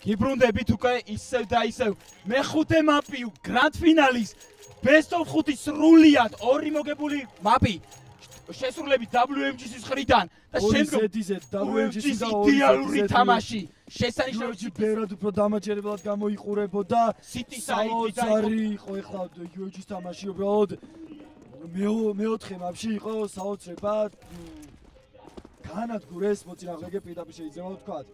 გიბრუნდებით უკვე ისევ და ისევ. მეხუთე მაპი გრანდ ფინალის best of 5 სრულიად ორი მოგებული მაპი შესრულებით WMG-ის მხრიდან და შემდგომ WMG-ის იდეალური თამაში. შესანიშნავი ბევრად უფრო დამაჯერებლად გამოიყურებოდა. საოცარი იყო ეხლა UMG-ის თამაში უბრალოდ მეოთხე მაპში იყო საოცრება. განადგურეს მოწინააღმდეგე პირდაპირ შეიძლება ვთქვათ.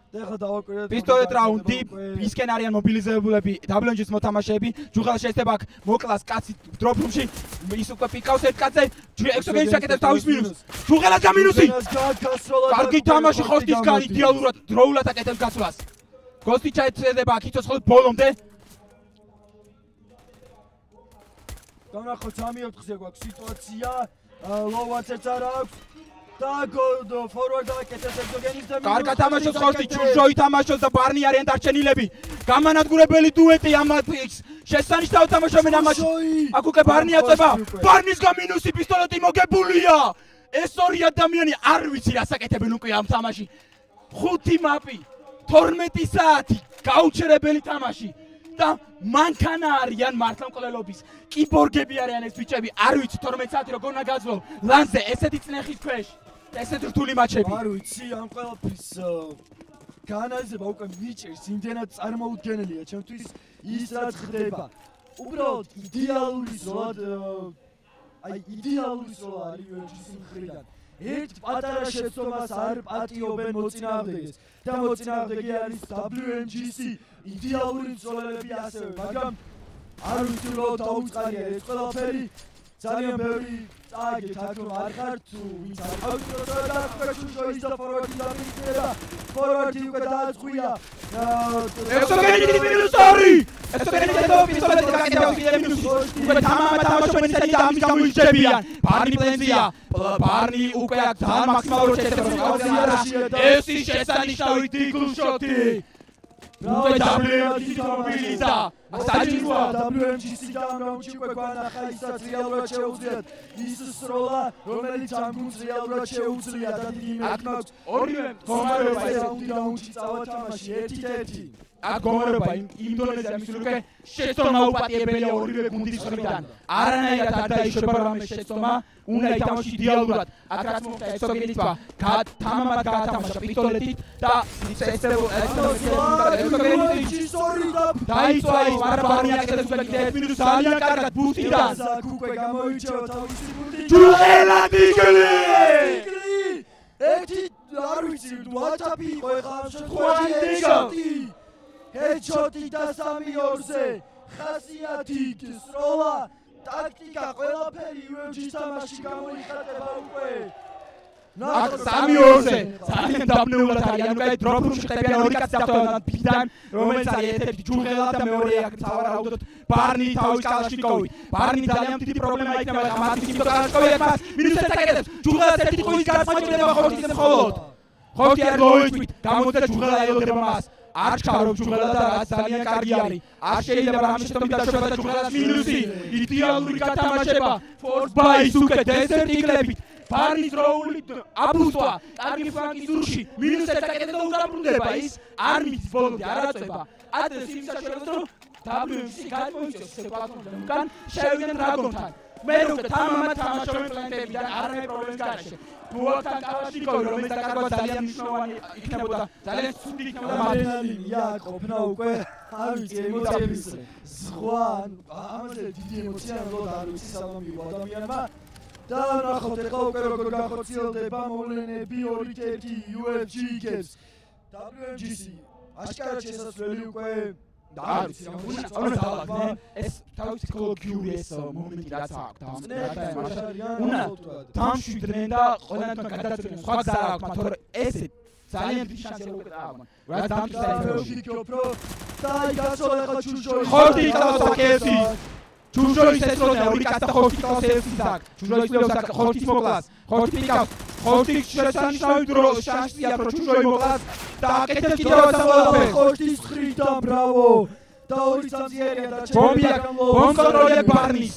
და ეხლა დავაკვირდეთ პისტოლეტ რაუნდი ისკენ არიან მობილიზებულები WMG-ის მოთამაშეები. ჯუღელა შეიძლება აქ მოკლას კაცი დროპრუმში ის უკვე პიკავს ერთ კაცზე ექსოგენის ჩაკეტებს თავის მინუსს. ჯუღელას გამინუსი. კარგი თამაში ხოსტისგან იდეალურად დროულად აკეთებს გასვლას. გოსტი ჩაეცედება აქ იცოცხლებს ბოლომდე. განახოთ 3-4-ზე გვაქვს სიტუაცია. ლოვაც ერთ არ აქვს. და გოდო ფორვარდ აკეთებს ექსოგენის და კარგად თამაშობს ხოსტი ჩუშოი თამაშობს და ბარნი არიან დარჩენილები. გამანადგურებელი დუეტი ამ შესანიშნავად თამაშობენ ამაში. აქ უკვე ბარნი აწება. ბარნის გამინუსი პისტოლეტი მოგებულია. ეს ორი ადამიანი არ ვიცი რას აკეთებენ უკვე ამ თამაში. 5 მაპი 12 საათი გაუჩერებელი თამაში. და მანქანა არიან მართლა მკვლელობის. კიბორგები არიან ეს ბიჭები. არ ვიცი 12 საათი როგორ უნდა გაძლო ლანზე ესეთი წნეხის ქვეშ. ესეთ რთული მაჩები. არ ვიცი ამ ყველაფრის განაზრება უკვე მიჭერს იმდენად წარმოუდგენელია ჩემთვის ის რაც ხდება. უბრალოდ იდეალური ზოლა არის UMG-ის მხრიდან. ერთ პატარა შეცდომას არ პატიობენ მოწინააღმდეგეს და მოწინააღმდეგე არის WMG-ის იდეალური ზოლები ასევე, მაგრამ არ ვიცი უბრალოდ დაუწყარია ეს ყველაფერი. ძალიან ბევრი წააგეთ აქ რომ არ ხართ თუ ვინც არ გავიწოდოთ და ჩვენშოის და ფორვარდი დამიწერა. ფორვარდი უკვე დააწყვია. ექსოგენი მინუსარი. ექსოგენი პისტოლეტი გაკეთებს მინუსი. უკვე თამაშობენ ისეთი და ამის გამოიჭებიან. ბარნი პლენზია. ბარნი უკვე აქ ძალიან მაქსიმალურად შეცდება. ეს ის შესანიშნავი დიგლ შოტი. უკვე WMG გამოვიდა. საჭიროა WMG-ის რაუნდში უკვე განახა ისაც რეალურად შეუძლიათ ის სროლა, რომელიც ამ გუნდს რეალურად შეუძლია და დიდი იმედი მაქვს. ორივე მდგომარეობა რაუნდში წავა თამაში 1-1. აქ მდგომარეობა ინდონეზიას უკვე შეცდომა უპატიებელია ორივე გუნდის მხრიდან. არანაირად არ დაიშობა რამე შეცდომა, უნდა ითამაშოს იდეალურად. აქ რაც მოხდა ექსოგენისმა, თამამად გაათამაშა პისტოლეტით და დაიწვა ის ბარბარი აკეთებს უკეთ მინუს ძალიან კარგად ბუტიდან. აქ უკვე გამოიჩევა თავისი ბუტი. ჯუღელა დიგლი. ერთი არ ვიცი ვატაპი იყო ეხლა ამ შემთხვევაში. ჰედშოტი და 3-2-ზე ხასიათი სროლა ტაქტიკა ყველაფერი UMG-ის თამაში გამოიხატება უკვე. 3-2-ზე ძალიან დაბნეულად არიან უკვე დროპრუმში ხდებიან ორი კაცი დავტოვებენ ბიდან რომელიც არის ერთ-ერთი ჯუღელა და მეორე აქ სავარაუდოდ ბარნი თავის კალაშნიკოვი. ბარნი ძალიან დიდი პრობლემა იქნება ახლა მათი კიბო კალაშნიკოვი აქ მას მინუსს აკეთებს. ჯუღელას ერთი ყურის გასმაჭრდება ხორტიზე მხოლოდ. ხორტი არ მოიწვით გამოდის ჯუღელა ელოდება მას. არ ჩქარობს ჯუღელა და რაც ძალიან კარგი არის. არ შეიძლება რამე შეცდომით დაშვება და ჯუღელას მინუსი. იდეალური გათამაშება ფორს ბაის უკვე დესერტ იკლებით. ბარნის როული აბუსტვა კარგი ფლანკის ზურგში მინუსს აკეთებს და უბრუნდება ის არ მის ბოლომდე არ აწובה. ადრეს იმ საშუალებას რომ WMG გამოიწვევს სეკვატონთან უკან შევიდნენ დრაგონთან. მე უკვე თამამად თამაშობენ პლანეტებიდან არანაირ პრობლემის გარეშე. ბუაკთან კალაშნიკოვი რომელიც დაკარგვა ძალიან მნიშვნელოვანი იქნებოდა. ძალიან ცუდი იქნებოდა მართალია ყოფნა უკვე არ ვიცი ემოციების ზღვა ამაზე დიდი ემოცია არ ვიცი სალამბიო ადამიანმა. და ნახოთ ეხლა უკვე როგორ გახოცილდება მოვლენები 2-1 UMG იგებს. WMG-ს აშკარად შესაძლებელი უკვე არ ვიცი რა უნდა ეს თავის ფსიქოლოგიური ეს მომენტი რაც აქვს უნდა დამშვიდნენ და ყველანაირად გადაწყვეტენ სხვა გზა აქვს მაგრამ თორე ესე ძალიან დიდი შანსია უკვე დააგვან რა დამშვიდნები უფრო და იგაცო ეხლა ჩუშოი ხორტი ყავს აკეთი ჩუშოის ესროდა ორი კაცი და ხორტი ყავს ესის აქ ჩუშოის პლუს აქ ხორტის მოკლას ხორტი პიკავს ხორტი შესანიშნავი დრო შანსია რომ ჩუშოი მოკლას და აკეთებს კიდევ სამოლაპე ხორტის ხრიდან ბრავო და ორი სამზიერია და ბომბია კონტროლებს ბარნის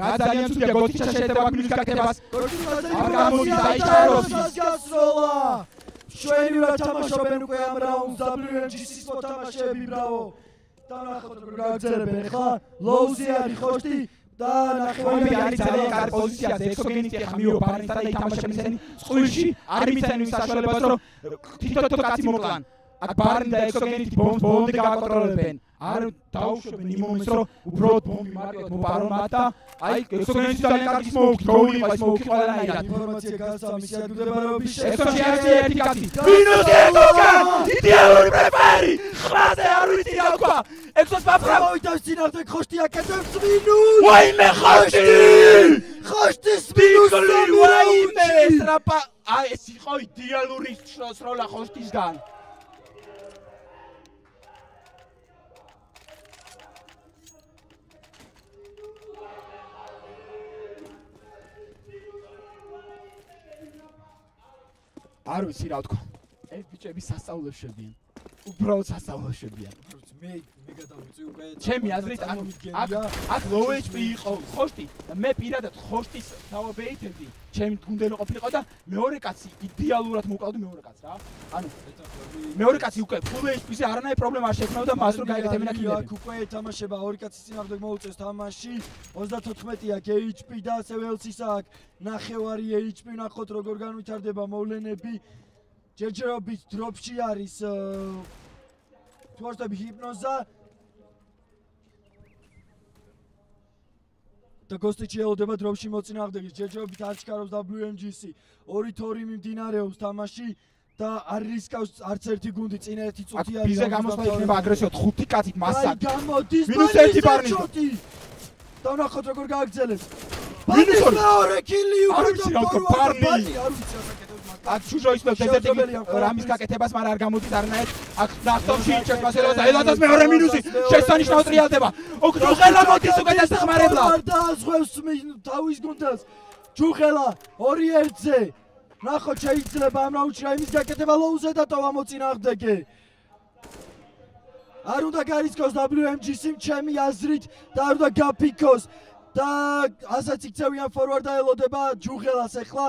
რა ძალიან ცუდია გოთიჩა შეიძლება მინუს გაკეთებას არ გამოდის დაიჭაროს გასროლა შვენივრად თამაშობენ უკვე ამ რაუნდს WMGC-ის მოთამაშეები, ბრავო. და ნახოთ როგორ გაგრძელებენ ხა. ლოუზი არის ხოშტი და ნახევარი არის ძალიან კარგი პოზიციაზე, ექსოგენიტი ახლა მიო ბარნისა და ითამაშებს ესენი წყვილში, არ მიცემენ საშუალებას რომ თითო კაცი მოკლან. აქ ბარნი და ექსოგენიტი ბომბი გააკონტროლებენ. არ დაუშვებენ იმ მომენტს რომ უბრალოდ ბომბი მარტივად მოპარონ მათ და აი ექსოგენიტი ძალიან კარგი სმოუკი, გოული ყავს სმოუკი ყველანაირად. ინფორმაცია გასცემის ადგილმდებარეობის ექსოში არის ერთი კაცი. მინუსი ეკოგან! იდეალური პრეფერი! ხრაზე არ ვიცი რა თქვა. ექსოს ბაფრა მოვიდავს წინააღმდეგ ხოშტი აკეთებს მინუს. ვაიმე ხოშტი! ხოშტის მინუს ვაიმე სტრაპა აი ეს იყო იდეალური სროლა ხოშტისგან. არ ვიცი რა თქვა. ეს ბიჭები სასწაულოებშებიან. უბრალოდ სასწაულოებშებიან. მე გადავიწვი უკვე. ჩემი აზრით აქ low HP იყო ხოშტი და მე პირადად ხოშტის დავაბეითებდი. ჩემი გუნდელი ყოფილიყო და მეორე კაცი იდეალურად მოკავდი მეორე კაცს რა. ანუ მეორე კაცი უკვე full HP-ზე არანაირი პრობლემა არ შექმნებოდა მას რომ გაიგეთებინა კილები. აქ უკვე ეთამაშება ორი კაცის წინააღმდეგ მოუწევს თამაში. 34 აქ HP და ასევე ელსის აქ ნახევარი HP ნახოთ როგორ განვითარდება მოვლენები. ჯერჯერობით დროპში არის თორსტები ჰიპნოზა და გოსტიჩი ელოდება დროპში მოწინააღმდეგეს. ჯერჯერობით არ ჩქარობს WMGC. 2-2 მიმდინარეობს თამაში და არ რისკავს არც ერთი გუნდი წინა ერთი წუთი არის. ბიზე გამოსვლა იქნება აგრესიულად 5 კაცით მასა. გამოდის -1 ბარნი. და ნახოთ როგორ გააგრძელებს. -2 მეორე კილი არ ვიცი რა თქვა ბარნი. არ ვიცი რა საკეთებს. აქ ჩუჟოის დეზერტი რამის გაკეთებას მაგრამ არ გამოდის არანაირ აქ ნახტომში იჭერს მასელოს და ელადას მეორე მინუსი შესანიშნავად რეალდება ჯუხელა მოდის უკეთეს ხმარებლად დააზღვევს თავის გუნდს ჯუხელა 2-1-ზე ნახოთ შეიძლება ამ რაუნდში რა იმის გაკეთება ლოუზე და ტოვა მოწინააღმდეგე არ უნდა გარისკოს WMGC-მ ჩემი აზრით და არ უნდა გაფიქოს და ასაც იქცევიან ფორვარდ და ელოდება ჯუხელას ახლა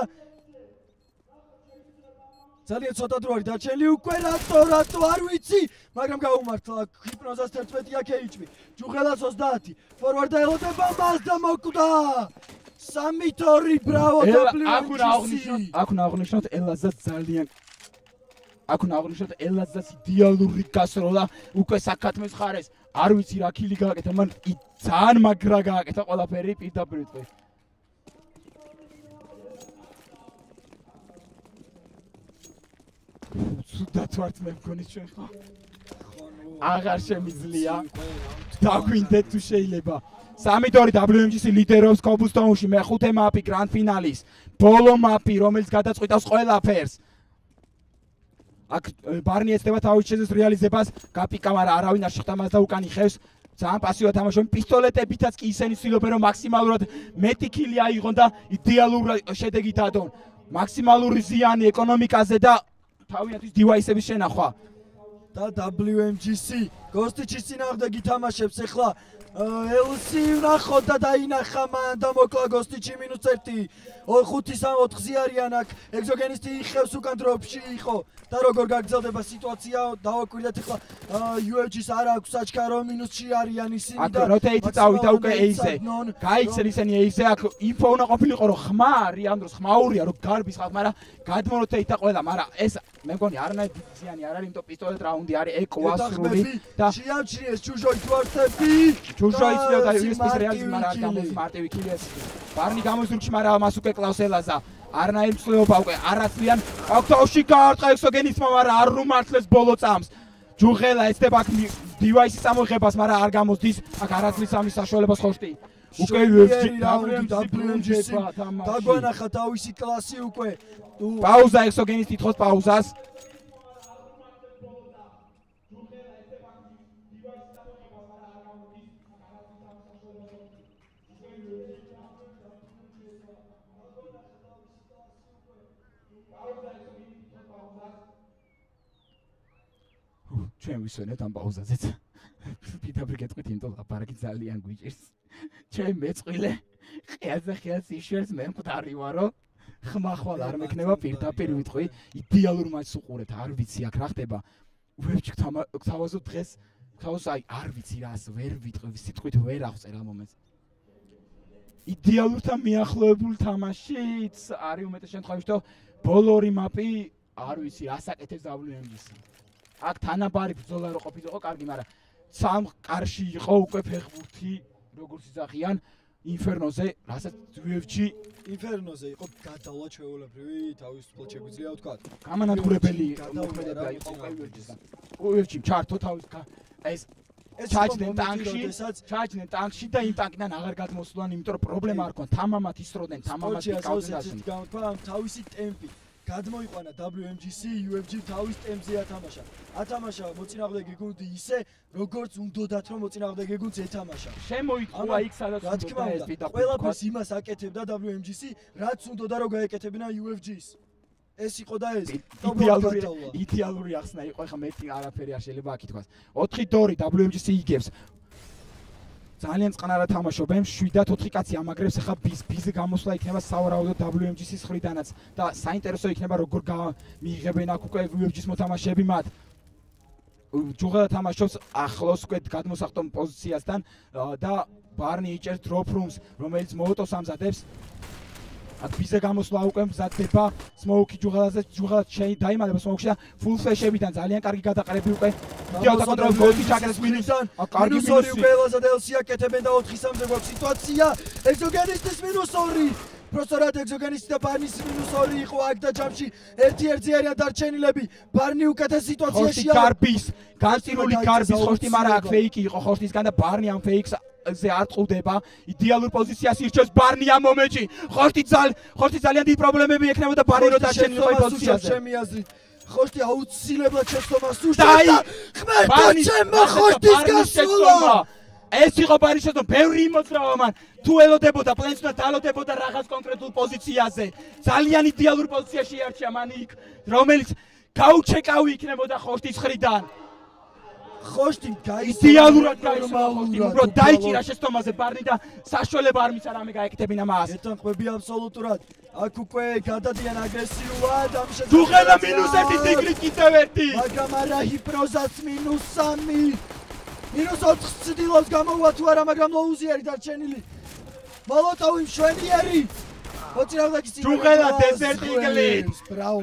ძალიან ცოტა დრო არის დარჩენილი უკვე რატო არ ვიცი მაგრამ გაუმართლა ჰიპნოზას 11 აქ HP ჯუხელას 30 ფორვარდა ელოდება მას და მოკვდა 3-2 ბრავო WMGC აქ უნდა აღნიშნოთ ელაზას ძალიან აქ უნდა აღნიშნოთ ელაზას იდეალური გასროლა უკვე საკათმეს ხარეს არ ვიცი რა ქილი გააკეთა მან ძალიან მაგრა გააკეთა ყველაფერი პირდაპირ სუდათ ვართ მე მგონი ჩვენ ხო აღარ შემიძლია დაგვინდეთ თუ შეიძლება 3-2 WMGC ლიდერობს კობუსტონში მეხუთე მაპი გრანდ ფინალის ბოლო მაპი რომელიც გადაწყვიტავს ყველაფერს აქ ბარნი ეცდება თავის შეძეს რეალიზებას გაპიკა მაგრამ არავინ არ შეხვდა მას და უკან იხევს ძალიან პასიურად თამაშობენ პისტოლეტებითაც კი ისინი ცდილობენ რომ მაქსიმალურად მეტი კილი აიღონ და იდეალური შედეგი დადონ მაქსიმალური ზიანი ეკონომიკაზე და თავიანთის დივაისების შენახვა და WMGC გოსტიჩის წინააღმდეგ ითამაშებს ახლა ელსი ვნახოთ და დაინახა მან და მოკლა გოსტიჩი -1 5-4-ზე არიან აქ ეგზოგენისტი იხევს უკან დროპში იყო და როგორ გაგრძელდება სიტუაცია დავაკვირდეთ ახლა UFG-ს არ აქვს საჩქარო მინუსში არიან ისინი და აქ როტეიტი წავიდა უკვე ეიზე გაიქცენ ისინი ეიზე აქ ინფო უნდა ყოფილიყო რომ ხმა არის ამ დროს ხმაურია რომ გარბის ხალხ მაგრამ გადმოროტეიტა ყველა მაგრამ ეს მე მგონი არანაირი დიზაინი არ არის იმიტომ პისტოლეტ რაუნდი არის ეკოასრული და შეამჩნიეს ჩუჟოი თვართები ჩუჟოი ცდილობდა USP-ს რეალიზმი მაგრამ არ გამოდის მარტივი კილი ეს ბარნი გამოსურჩი მაგრამ მას უკვე კლავს ელაზა არანაირი მსვლელობა უკვე არაცლიან ოქტოში გაარტყა ექსოგენისმა მაგრამ არ უმართლეს ბოლო წამს ჯუხელა ეცდება აქ დივაისის წამოიღებას მაგრამ არ გამოსდის აქ არაცლის ამის საშუალებას ხოშტი უკვე WMGC დაგვანახა თავისი კლასი უკვე პაუზა ექსოგენის თითქოს პაუზას ჩვენ ვისვენებთ ამ პაუზაზეც პირდაპირ გეტყვით იმიტომ ლაპარაკი ძალიან გვიჭირს ჩვენ მეწყვილე ხეაზე ხეას იშვერს მე მყდარი ვარო ხმახვალ არ მექნება პირდაპირ ვიტყვი, იდეალურ მატჩს უყურებთ, არ ვიცი აქ რა ხდება. UFC გთავაზობ დღეს, გთავაზობ აი არ ვიცი რას, ვერ ვიტყვი, სიტყვით ვერ აღწერ ამ მომენტს. იდეალურ და მიახლოებულ თამაშიც არის უმეტეს შემთხვევაში, რომ ბოლო ორი მაპი არ ვიცი, ასაკეთებს WMG-ს. აქ თანაბარი ბრძოლა რო ყოფილიყო, კარგი, მაგრამ სამ კარში იყო უკვე ფეხბურთი, როგორც იზახიან, ინფერნოზე, რასაც UFC ინფერნოზე იყო გადავა ჩვეულებრივი თავისუფლად შეგვიძლია ვთქვა. გამანადგურებელი მოქმედება იყო UFC-სთან. UFC ჩართო თავის ეს ჩაჭდნენ ტანკში და იმ ტანკიდან აღარ გადმოსვლან, იმიტომ რომ პრობლემა არ ქონდა. თამამად ისროდნენ, თამამად იკავდნენ. თავისი ტემპი გადმოიყვანა WMGC, UFC თავის ტემპზე ათამაშა მოწინააღმდეგე გუნდი ისე, როგორც უნდათ რომ მოწინააღმდეგე გუნდს ეთამაშა. შემოიტყვა იქ სადაც უნდა ეს ვიდა. ყველაფერს იმას აკეთებდა WMGC, რაც უნდა რომ გაეკეთებინა UFC-ს. ეს იყო და ეს იდეალური ახსნა იყო, ეხლა მეტი არაფერი არ შეიძლება აქ ითქვას. 4-2 WMGC იგებს. ძალიან წყნარად თამაშობენ, 7-4 კაცი ამაგრებს, ახლა ბიზ გამოსვლა იქნება სავარაუდოდ WMGC-ის მხრიდანაც და საინტერესო იქნება როგორ მიიღებენ აქ უკვე UFC-ის მოთამაშეები მათ. ჯუღელა თამაშობს ახლოს უკვე გადმოსახტომ პოზიციასთან და ბარნი იჭერს drop rooms, რომელიც მოოტოს ამზადებს. აქ ბიზე გამოსვლა უკვე მზადდება, სმოუკი ჯუღელას დაიმალება სმოუკში და full flash-ებიდან ძალიან კარგი გადაყრები უკვე. იდეალთა კონტროლი გოლი ჩაგდეს მინუსთან. კარგი მინუსი უკვე ელაზადელსი აკეთებენ და 4-3-ზე გვაქვს სიტუაცია. ეგზოგენისტის -2. პროსტორად ეგზოგენისტი და ბარნის -2 იყო აქ და ჯამში 1-1-ზე არიან დარჩენილები. ბარნი უკეთეს სიტუაციაშია. გარბის, განწირული გარბის ხოშტი, მაგრამ აქ ფეიკი იყო ხოშტისგან და ბარნი ამ ფეიქს ზე არ წუდება. იდეალურ პოზიციას ირჩევს ბარნი ამ მომენტში. ხოშტი ძალიან დიდი პრობლემები ექნებოდა ბარნი რო დარჩენილიყო პოზიციაზე. ჩემი აზრით ხოშტი აუცილებლად შეცდომას უშევდა და ხმერდა ჩემო ხოშტის გასვლა. ეს იყო ბარნის შეცდომა, ბევრი იმოძრავა მან. თუ ელოდებოდა პლენს და დალოდებოდა რაღაც კონკრეტულ პოზიციაზე. ძალიან იდეალურ პოზიციაში იარჩია მან იქ, რომელიც გაუჩეკავი იქნებოდა ხოშტის ხრიდან. ხოშტი იდეალურად გაისმა ხოშტი, უბრალოდ დაიჭირა შეცდომაზე ბარნი და საშუალება არ მისცა რამე გაეკეთებინა მას. ეთანხმები აბსოლუტურად. აქ უკვე გადადიან აგრესიულად, ამ შედეგად. ჯუღელა -1 ტიგრით კიდევ ერთი. მაგრამ არა ჰიპროზაც -3. -4 ცდილობს გამოვა თუ არა, მაგრამ ლოუზი არის დარჩენილი. მოლოტოვი მშვენიერი. მოწინააღმდეგის ჯუღელა დეზერტ იგლით.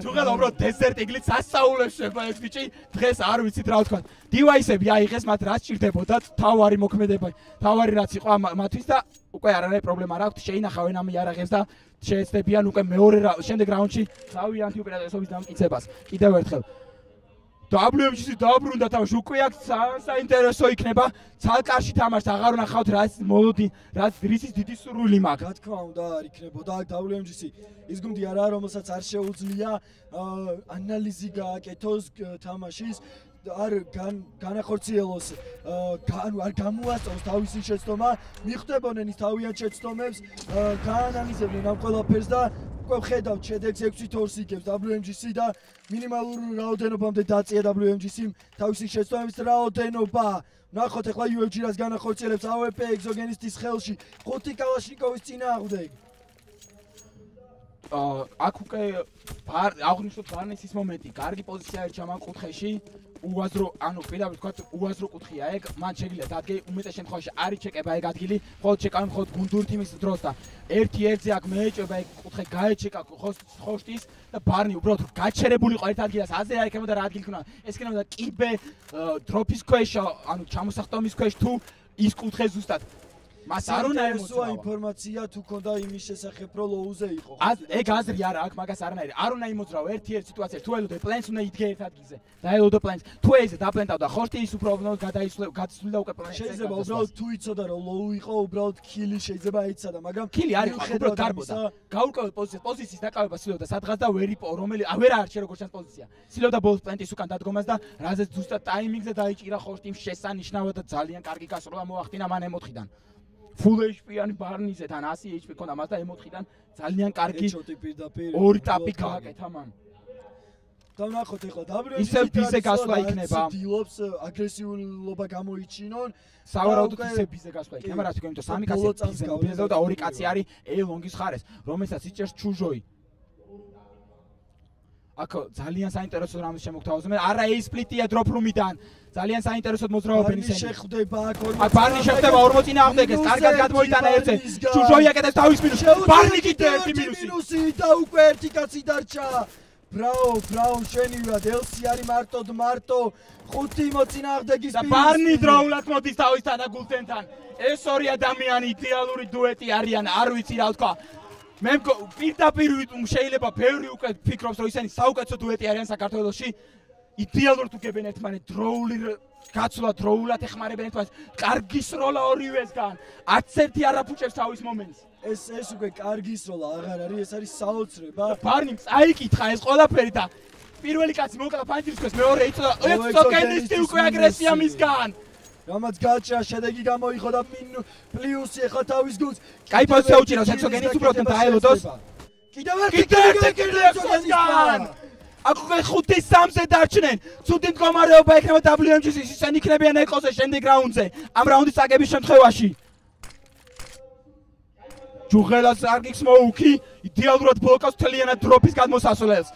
ჯუღელა უბრალოდ დეზერტ იგლით სასაულებს შეება ეს ბიჭი. დღეს არ ვიცით რა ვთქვა. დივაისები აიღეს, მათ რაც ჭირდებოდათ, თავარი მოქმედება. თავარი რაც იყო მათთვის და უკვე არანაირი პრობლემა არ აქვს. შეინახავენ ამ იარაღებს და შეეცდებიან უკვე მეორე შემდეგ რაუნდში თავი ანტიუპირატესობის დამტკიცებას. კიდევ ერთხელ WMG-ს დააბრუნდა თავს, უკვე აქ საინტერესო იქნება. ცალკარში თამაშს აღარ ვნახავთ, რაც მოლოდი, რაც რისის დიდი სურვილი მაქვს. რა თქმა უნდა არ იქნებოდა აქ WMG-ს. ის გუნდი არაა, რომელსაც არ შეუძლია ანალიზი გააკეთოს თამაშის. არ განახორციელოს, არ გამოასწოროს თავისი შეცდომა, მიხვდებოდნენ ის თავიანთ შეცდომებს, გაანალიზებდნენ ამ ყველაფერს და უკვე ვხედავთ შედეგს 6-2 იგებს WMG-ს და მინიმალურ რაოდენობამდე დაწია WMG-ს თავისი შეცდომების რაოდენობა. ნახოთ ახლა UFC რას განახორციელებს AWP ეგზოგენისტის ხელში 5 კალაშნიკოვის წინააღმდეგ. აქ უკვე აღნიშნოთ ბარნესის მომენტი, კარგი პოზიცია ერჩა მან კუთხეში. უაზრო, ანუ პირდაპირ ვთქვათ, უაზრო კუთხეა ეგ, მან შეგიძლია დადგე უმეტეს შემთხვევაში არ იჩეკება ეგ ადგილი, მხოლოდ ჩეკავენ მხოლოდ გუნდური თიმის დროს და 1-1-ზე აქ მეეჭება ეგ კუთხე გაეჩეკა ხოშტის და ბარნი უბრალოდ გაჩერებულიყო ერთ ადგილას, აზე არ იქნებოდა რა ადგილი ქონა. ეს იქნებოდა კიბე, დროფის ქვეშ, ანუ ჩამოსახტომის ქვეშ თუ ის კუთხე ზუსტად. მას არ უნდა ემოძრავა ინფორმაცია თუ ქონდა იმის შესახებ რომ ლოუზე იყო. ეგ აზრი არა აქვს, მაგას არანაირი. არ უნდა იმოძრავა ერთ-ერთ სიტუაციაში. თუ ელოდე პლენს უნდა იდგე ერთ ადგილზე. და ელოდე პლენს. თუ ეზე დაპლენტავდა ხორტი ის უბრალოდ გადაისვლიდა უკვე პლენს. შეიძლება უბრალოდ თუ იცოდა რომ ლოუ იყო, უბრალოდ კილი შეიძლება იცოდა, მაგრამ კილი არ იყო, უბრალოდ გარბოდა. გაურკვეველ პოზიციის დაკავება ცდილობდა სადღაც და ვერ არჩე როგორ ჩანს პოზიცია. ცდილობდა ბოლოს პლენტის უკან დადგომას და რაზეც ზუსტად ტაიმინგზე დაიჭირა ხორტიმ შესანიშნავად და ძალიან კარგი გასროლა მოახდინა მან M4-დან. Full HP-ანი ბარნიზე თან 100 HP ქონდა მას და M4-დან ძალიან კარგი ორი ტაპი გააკეთა მან. დავნახოთ ახლა WMG ისევ ბიზე გასვლა იქნება. ცდილობს აგრესიულობა გამოიჩინონ. სავარაუდოდ ისევ ბიზე გასვლა იქნება, რაც უკვე იმიტომ სამი კაცი ბიზე მობილიზდება და ორი კაცი არის A-Long-ის ხარეს, რომელსაც იჭერს ჩუჟოი. აქ ძალიან საინტერესო რამის შემოგთავაზა. მე არა A split-ია drop room-იდან. ძალიან საინტერესოდ მოძრაობენ ისინი. შეხვდება აქ აქ ბარნი შეხვდება 40 წინააღმდეგეს. კარგად გადმოიტანა ერთზე. ჯუჟოი აკეთებს თავის მინუსს. ბარნი კიდე ერთი მინუსი და უკვე ერთი კაცი დარჩა. ბრავო, შენივად ელსი არის მარტო 5 მოწინააღმდეგის და ბარნი დროულად მოდის თავის თანაგულდენთან. ეს ორი ადამიანი იდეალური დუეტი არიან, არ ვიცი რა თქვა. მე პირდაპირ შეიძლება ბევრი უკვე ფიქრობს რომ ისინი საუკეთესო დუეტი არიან საქართველოში. იდეალურად უგებენ ერთმანეთს, დროულად ეხმარებენ ერთმანეთს. კარგი სროლა ორივესგან. 11 არ აფუჭებს თავის მომენტს. ეს უკვე კარგი სროლა აღარ არის, ეს არის საოცრება. ბარნიმ წაიკითხა ეს ყველაფერი და პირველი კაცი მოკლა ფანჯრისკოს, მეორე იწოდა ექსოგენისტი უკვე აგრესია მისგან. რამაც გაჭრა შედეგი გამოიხო და პლუსი ახლა თავის გულს. კაი პოზიცია უჭირავს ექსოგენისტი უბრალოდ დაელოდოს. კიდევ ერთი ექსოგენისტი. აქ 5-3-ზე დარჩნენ. ცუდი მდგომარეობა ექნება WMG-ს, ისინი იქნებიან ეკოზე შემდეგ რაუნდზე. ამ რაუნდის წაგების შემთხვევაში. ჯუღელას არგიქს მოუქი, იდეალურად ბლოკავს თლიანად დროპის გადმოსასვლელს.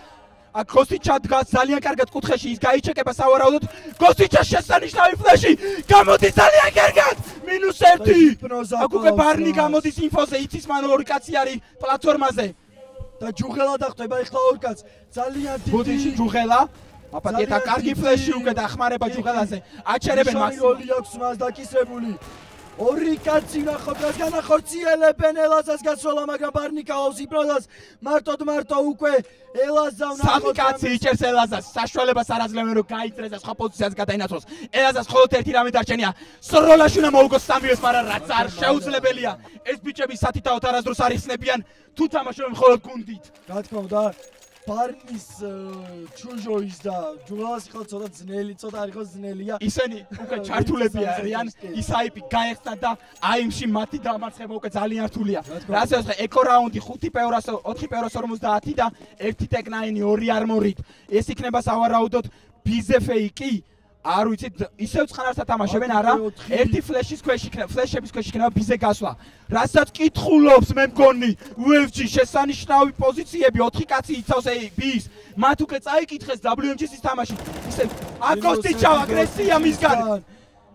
აქ გოსტიჩა დგას ძალიან კარგად კუთხეში, ის გაიჩეკება სავარაუდოდ. გოსტიჩა შესანიშნავი ფლეში, გამოდის ძალიან კარგად. -1. აქ უკვე ბარნი გამოდის ინფოზე, იცის მან ორი კაცი არის პლატფორმაზე. და ჯუღელა დახვდება ეხლა ორ კაცს. ძალიან დიდი. ბოდიში ჯუღელა. აპატიეთა კარგი ფლეში უკვე დახმარება ჯუღელაზე. აჩერებენ მაქსიმალური აქვს მას დაკისრებული. ორი კაცი ნახოთ რას განახორციელებენ ელაზას გასვლა, მაგრამ ბარნი კაობს იპროზას მარტო უკვე ელაზა ნახოთ. სამი კაცი იჭერს ელაზას, საშუალებას არ აძლევენ რომ გაიწრეს და სხვა პოზიციაზე გადაინაცვლოს. ელაზას მხოლოდ ერთი რამე დარჩენია. სროლაში უნდა მოუგოს სამივეს, მაგრამ რაც არ შეუძლებელია. ეს ბიჭები სათითაოდ არასდროს არ იხსნებიან, თუ თამაშობენ მხოლოდ გუნდით. რა თქმა უნდა, ბარნის ჩუჟოის და ჯუღელას ხო ცოტა არ იყო ძნელია. ისინი უკვე ჩართულები არიან, ისაიპი გაეხსნა და აიმში მათი დამარცხება უკვე ძალიან რთულია. რასაც ხე ეკო რაუნდი 4-450 და 1 ტეკ9 2 არმორით. ეს იქნება სავარაუდოდ ბიზეფეი კი არ ვიცით, ისევ ცხნარსა თამაშობენ, არა? ერთი ფლეშების ქვეშ იქნება ბიზე გასვლა. რასაც კითხულობს მე მგონი, UFC შესანიშნავი პოზიციები, 4 კაცი იცავს ბის. მათ უკვე წაიკითხეს WMG-ის თამაში. ისევ აკოსტიჩა აგრესია მისგან.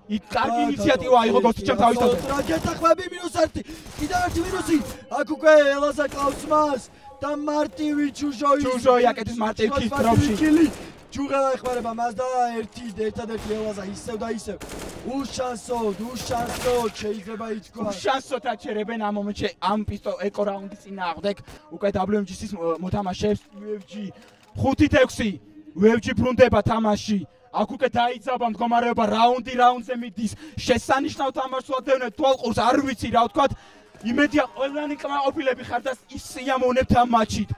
იქ კარგი ინიციატივა იყო გოსტიჩამ თავის თავზე. გეთახვები -1. კიდევ ერთი მინუსი. აქ უკვე ელაზა კლავს მას და მარტივი ჩუჟოი აკეთებს მარტივ ქის დროპში. ჯუღელა ეხმარება მას და ერთადერთი ელაზა ისევ და ისევ. უშანსოდ შეიძლება ითქვა. უშანსოდ აჩერებენ ამ მომენტში ამ ეკო რაუნდის წინააღმდეგ უკვე WMG-ის მოთამაშეებს UFC 5-6 UFC ბრუნდება თამაში. აქ უკვე დაიძაბა მდგომარეობა რაუნდზე მიდის. შესანიშნავ თამაშს ვადევნებთ თვალყურს, არ ვიცი რა ვთქვათ. იმედია ყველანი კმაყოფილები ხარ და სიამოვნებთ ამ მატჩით.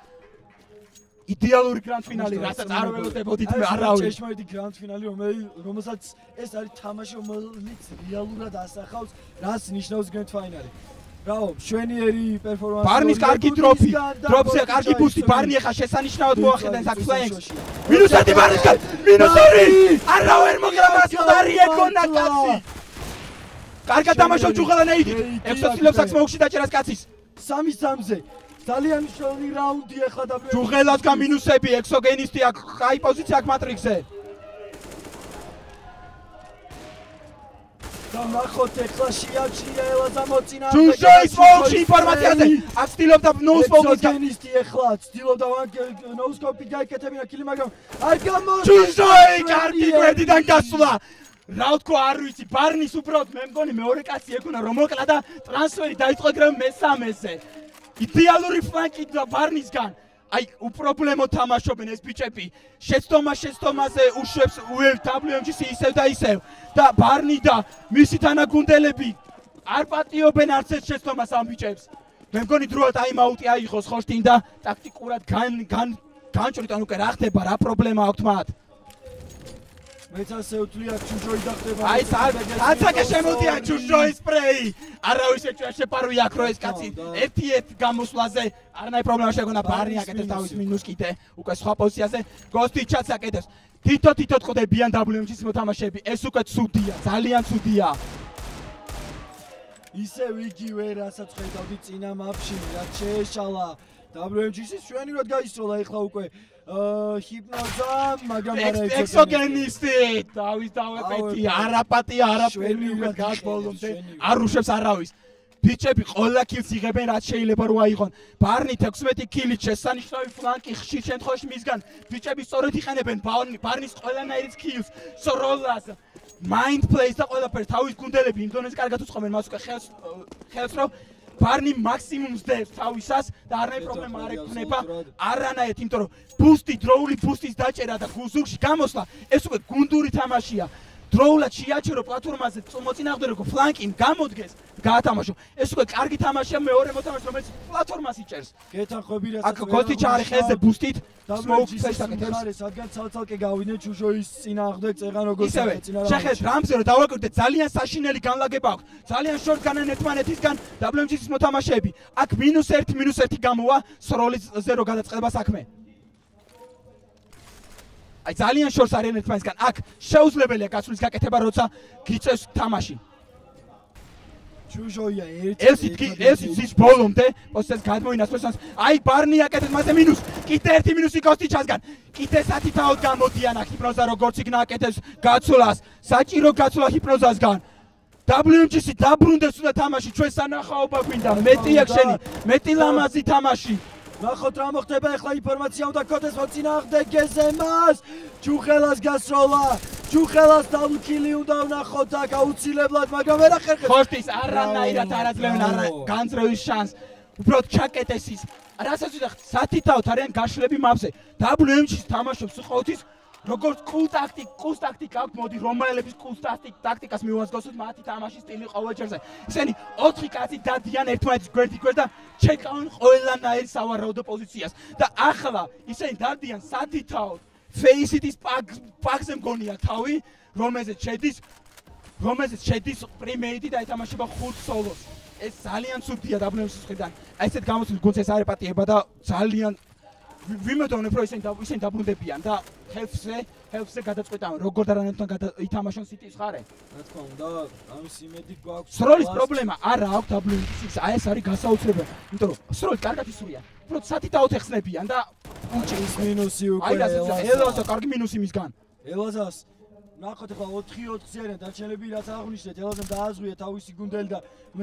იდეალური გრანდფინალი, რასაც არ ველოდებოდით მე არავინ. ჭეშმარიტი გრანდფინალი, რომელსაც ეს არის თამაში, რომელიც რეალურად ასახავს, რას ნიშნავს გრანდფინალი. ბრავო, მშვენიერი პერფორმანსი. ბარნის კარგი დროპი, დროპზე კარგი ბუსტი, ბარნი ახლა შესანიშნავად მოახდენს აქ ფლენგს. -1 ბარნისგან, -2. არავინ მოგრამას ხარი ეკონა კაცი. კარგად თამაშობს ჯუღელა ნეიდი. 6 წილებს აქ მოუხში დაჭერას კაცის. 3-3-ზე. ძალიან მნიშვნელოვანი რაუნდი ახლა და ჯუღელასგან მინუსები, ექსოგენისტი აქ, კაი პოზიცია აქ მატრიქსზე. და ნახოთ ახლა შეაჩერა ელაზა მოწინააღმდეგე. ჯუჟოის მოუხში ინფორმაციაზე. აქ ცდილობდა ნოუსკოპის ექსოგენისტი ახლა ცდილობდა ნოუსკოპი გაეკეთებინა კილი, მაგრამ არ გამოდის. ჯუჟოი კარგი გვერდიდან გასვლა. რა ვთქვა, არ ვიცი, ბარნის უბრალოდ მე მგონი მეორე კაცი ეკუნა რომ მოკლა და ტრანსფერი დაიწყო ეგრევე მესამეზე. იდეალური ფლანკი და ბარნისგან. აი, უპრობლემო თამაშობენ ეს ბიჭები. შეცდომაზე უშვებს WMG-ს ისევ და ისევ. და ბარნი და მისი თანაგუნდელები არ პატიობენ არც ეს შეცდომას ამ ბიჭებს. მე მგონი დროა ტაიმაუტი აიღოს ხოშტინ და ტაქტიკურად განჭრიდან უკვე რა ხდება, რა პრობლემა აქვს მათ. მეც ასე ვთვლია ჩუჟოი დახდება. აი, აცაკე შემოდია ჩუჟოის სპრეი. არავის შეპარვი აქ რო ეს კაცი ერთ გამოსვლაზე არანაირი პრობლემა შეგონა. ბარნი აკეთებს თავის მინუს კიდე უკვე სხვა პოზიციაზე. გოსტიჩაც აკეთებს. თითო წდებიან WMG-ის მოთამაშეები. ეს უკვე ცუდია, ძალიან ცუდია. ისევ იგივე რასაც ხედავდი წინა მაპში, რაც შეეშალა WMG-ს შვენივრად გაისროლა ეხლა უკვე ჰიპნოზა, მაგრამ არა ექსოგენისტი. დავის დავეპეთი, არაპატი, არაფერი უკვე გაგბოლომდე. არ უშვებს არავის. ბიჭები ყველა კილს იღებენ რაც შეიძლება რო აიღონ. ბარნი 16 კილით შესანიშნავი ფლანკი ხშირ შემთხვევაში მისგან. ბიჭები სწორედ იყენებენ ბარნის ყველანაირ კილს, სროლას, mind plays და ყველაფერს თავის გუნდელები იმდენად კარგად უწყობენ მას უკვე ხელს რომ ბარნი მაქსიმუმს დევს თავისას და არანაირი პრობლემა არ ექნება არანაირად, იმიტომ რომ ბუსტი, დროული ბუსტის დაჭერა და გულზურგში გამოსვლა ეს უკვე გუნდური თამაშია. დროულად შეაჩერო პლატფორმაზე მოწინააღმდეგო ფლანკი გამოდგეს გაათამაშო. ეს უკვე კარგი თამაშია მეორე მოთამაშე რომელიც პლატფორმას იჭერს. გეთანხმები რა აქ გოთიჩა არის ხელზე ბუსტით smoke-ს აკეთებს. სადგან ცალ-ცალკე გავიდნენ ჩუშოის წინააღმდეგ წეღან როგორც წინააღმდეგ. შეხეთ რამზე რომ დავაკეთეთ ძალიან საშინელი განლაგება აქვს. ძალიან შორტ განან ერთმანეთისგან WMG-ის მოთამაშეები. აქ -1 გამოვა სროლიზე რო გადაწყდება საქმე. აი ძალიან შორს არიან ერთმანეთისგან. აქ შეუძლებელია გასulis გაკეთება როცა გიწევს თამაში. ჩუშოია ეს ბოლომდე პოსტს გადმოინაცვლეს. აი ბარნი აკეთებს მასე მინუს. კიდე ერთი მინუსი კოსტიჩასგან. კიდე სათითაოდ გამოდიან აქ ჰიპნოზა როგორც იქნა აკეთებს გაცვლას. საჭირო გაცვლა ჰიპნოზასგან. WMG-ში დაბრუნდეს უნდა თამაში ჩვენ სანახაობა გვინდა. მეტი აქ შენი, მეტი ლამაზი თამაში. ნახოთ რა მოხდება ახლა ინფორმაცია უნდა გქონდეს მოწინააღმდეგ გეზემას. ჩუხელას გასროლა. ჩუხელას დაბლკილი უნდა ვნახოთ აქ აუცილებლად, მაგრამ ვერ ახერხებს. ხორტის არანაირად არაძლევენ განძრევის შანსს. უბრალოდ ჩაკეტესის. რასაც ვიტყვი, სათითაოდ არიან გაშლები მაპზე. WMG-ს თამაშობს უყოთის როგორც კულ ტაქტიკა აქვს, მოდი რომაელების კულ ტაქტიკას მივაზგოსოთ მათი თამაშის სტილი ყოველჯერზე. ისინი 4 კაცი დადიან ერთმანეთის გვერდით და ჩეკავენ ყველანაირ სავარაუდო პოზიციას. და ახლა ისინი დადიან სათითაოდ ფეისიტის პაკზე მგონია თავი, რომელზეც შედის პრიმეიდი და ეთამაშება 5 სოლოს. ეს ძალიან ცუდია WMG-ის მხრიდან. აი ესეთ გამოცდილ გუნდს ეს არ ეპატიება და ძალიან ვიმედოვნებ რომ ისინი დაბრუნდებიან და ჰელფზე გადაწყვეტავენ როგორ და რანაირად ითამაშონ სიტის ხარე. რა თქმა უნდა, ამის იმედი გვაქვს. სროლის პრობლემა არა აქვს WMG-ს, აი ეს არის გასაოცრებელი. იმიტომ რომ სროლი კარგად ისურიან. უბრალოდ სათითაოდ ეხსნებიან და უჭის მინუსი უკვე. აი ელაზა კარგი მინუსი მისგან. ელაზას ნახოთ ახლა 4-4-ზე არიან დარჩენები რაც აღნიშნეთ. ელაზამ დააზღვია თავისი გუნდელი და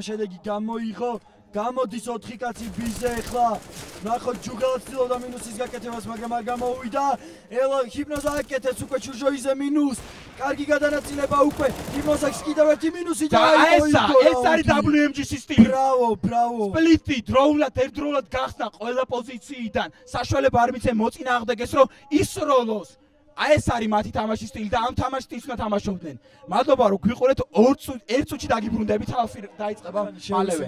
შედეგი გამოიღო. გამოდის 4 კაცი ბიზე ახლა. ნახოთ ჯუგელაც ცდილობდა მინუსის გაკეთებას, მაგრამ არ გამოუვიდა. ელო ჰიპნოზა აკეთებს უკვე ჩუშოიზე მინუს. კარგი გადანაწილება უკვე. ჰიპნოზას კიდევ ერთი მინუსი და ეს არის WMG-ის სტილი. ბრავო. სპლიტი დროულად ერთდროულად გახსნა ყველა პოზიციიდან. საშუალება არ მიცემ მოწინააღმდეგეს რომ ისროლოს. აი ეს არის მათი თამაშის სტილი და ამ თამაშის სტილს უნდა თამაშობდნენ. მადლობა რომ გვიყურეთ 1 წუთში დაგიბრუნდებით, ხალხი დაიწყება მალევე.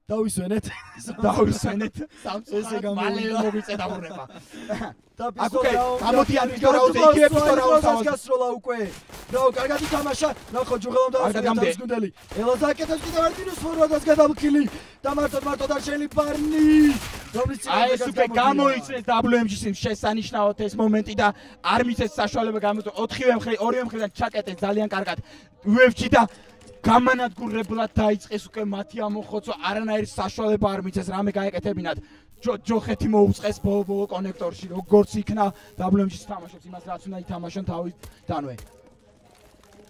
დავისვენეთ. ესე გამოვიდა მოგვიწე დაბრუნება. და გამოდიან პისტოლაუზე იგივე პისტოლაუზე გასროლა უკვე. ბრავო, კარგად ითამაშა. ნახოთ ჯუღელამ და გუნდელი. ელაზა აკეთებს კიდევ ერთ მინუს ფორვარდას გადავკილი და მარტო დარჩენილი ბარნი. აი ეს უკვე გამოიწეს WMG-ს შესანიშნავად ეს მომენტი და არ მიცეს საშუალება გამოიწვია 4-ორივე მხრიდან ჩაკეტეს ძალიან კარგად. UFC და გამანადგურებლად დაიწყეს უკვე მათი ამოხოცვა, არანაირი საშუალება არ მიცეს რამე გაეკეთებინათ. ჯოხეთი მოუწყეს ბოლო კონექტორში, როგორც იქნა WMG-ს თამაშობს იმას რაც უნდა ითამაშონ თავიდანვე.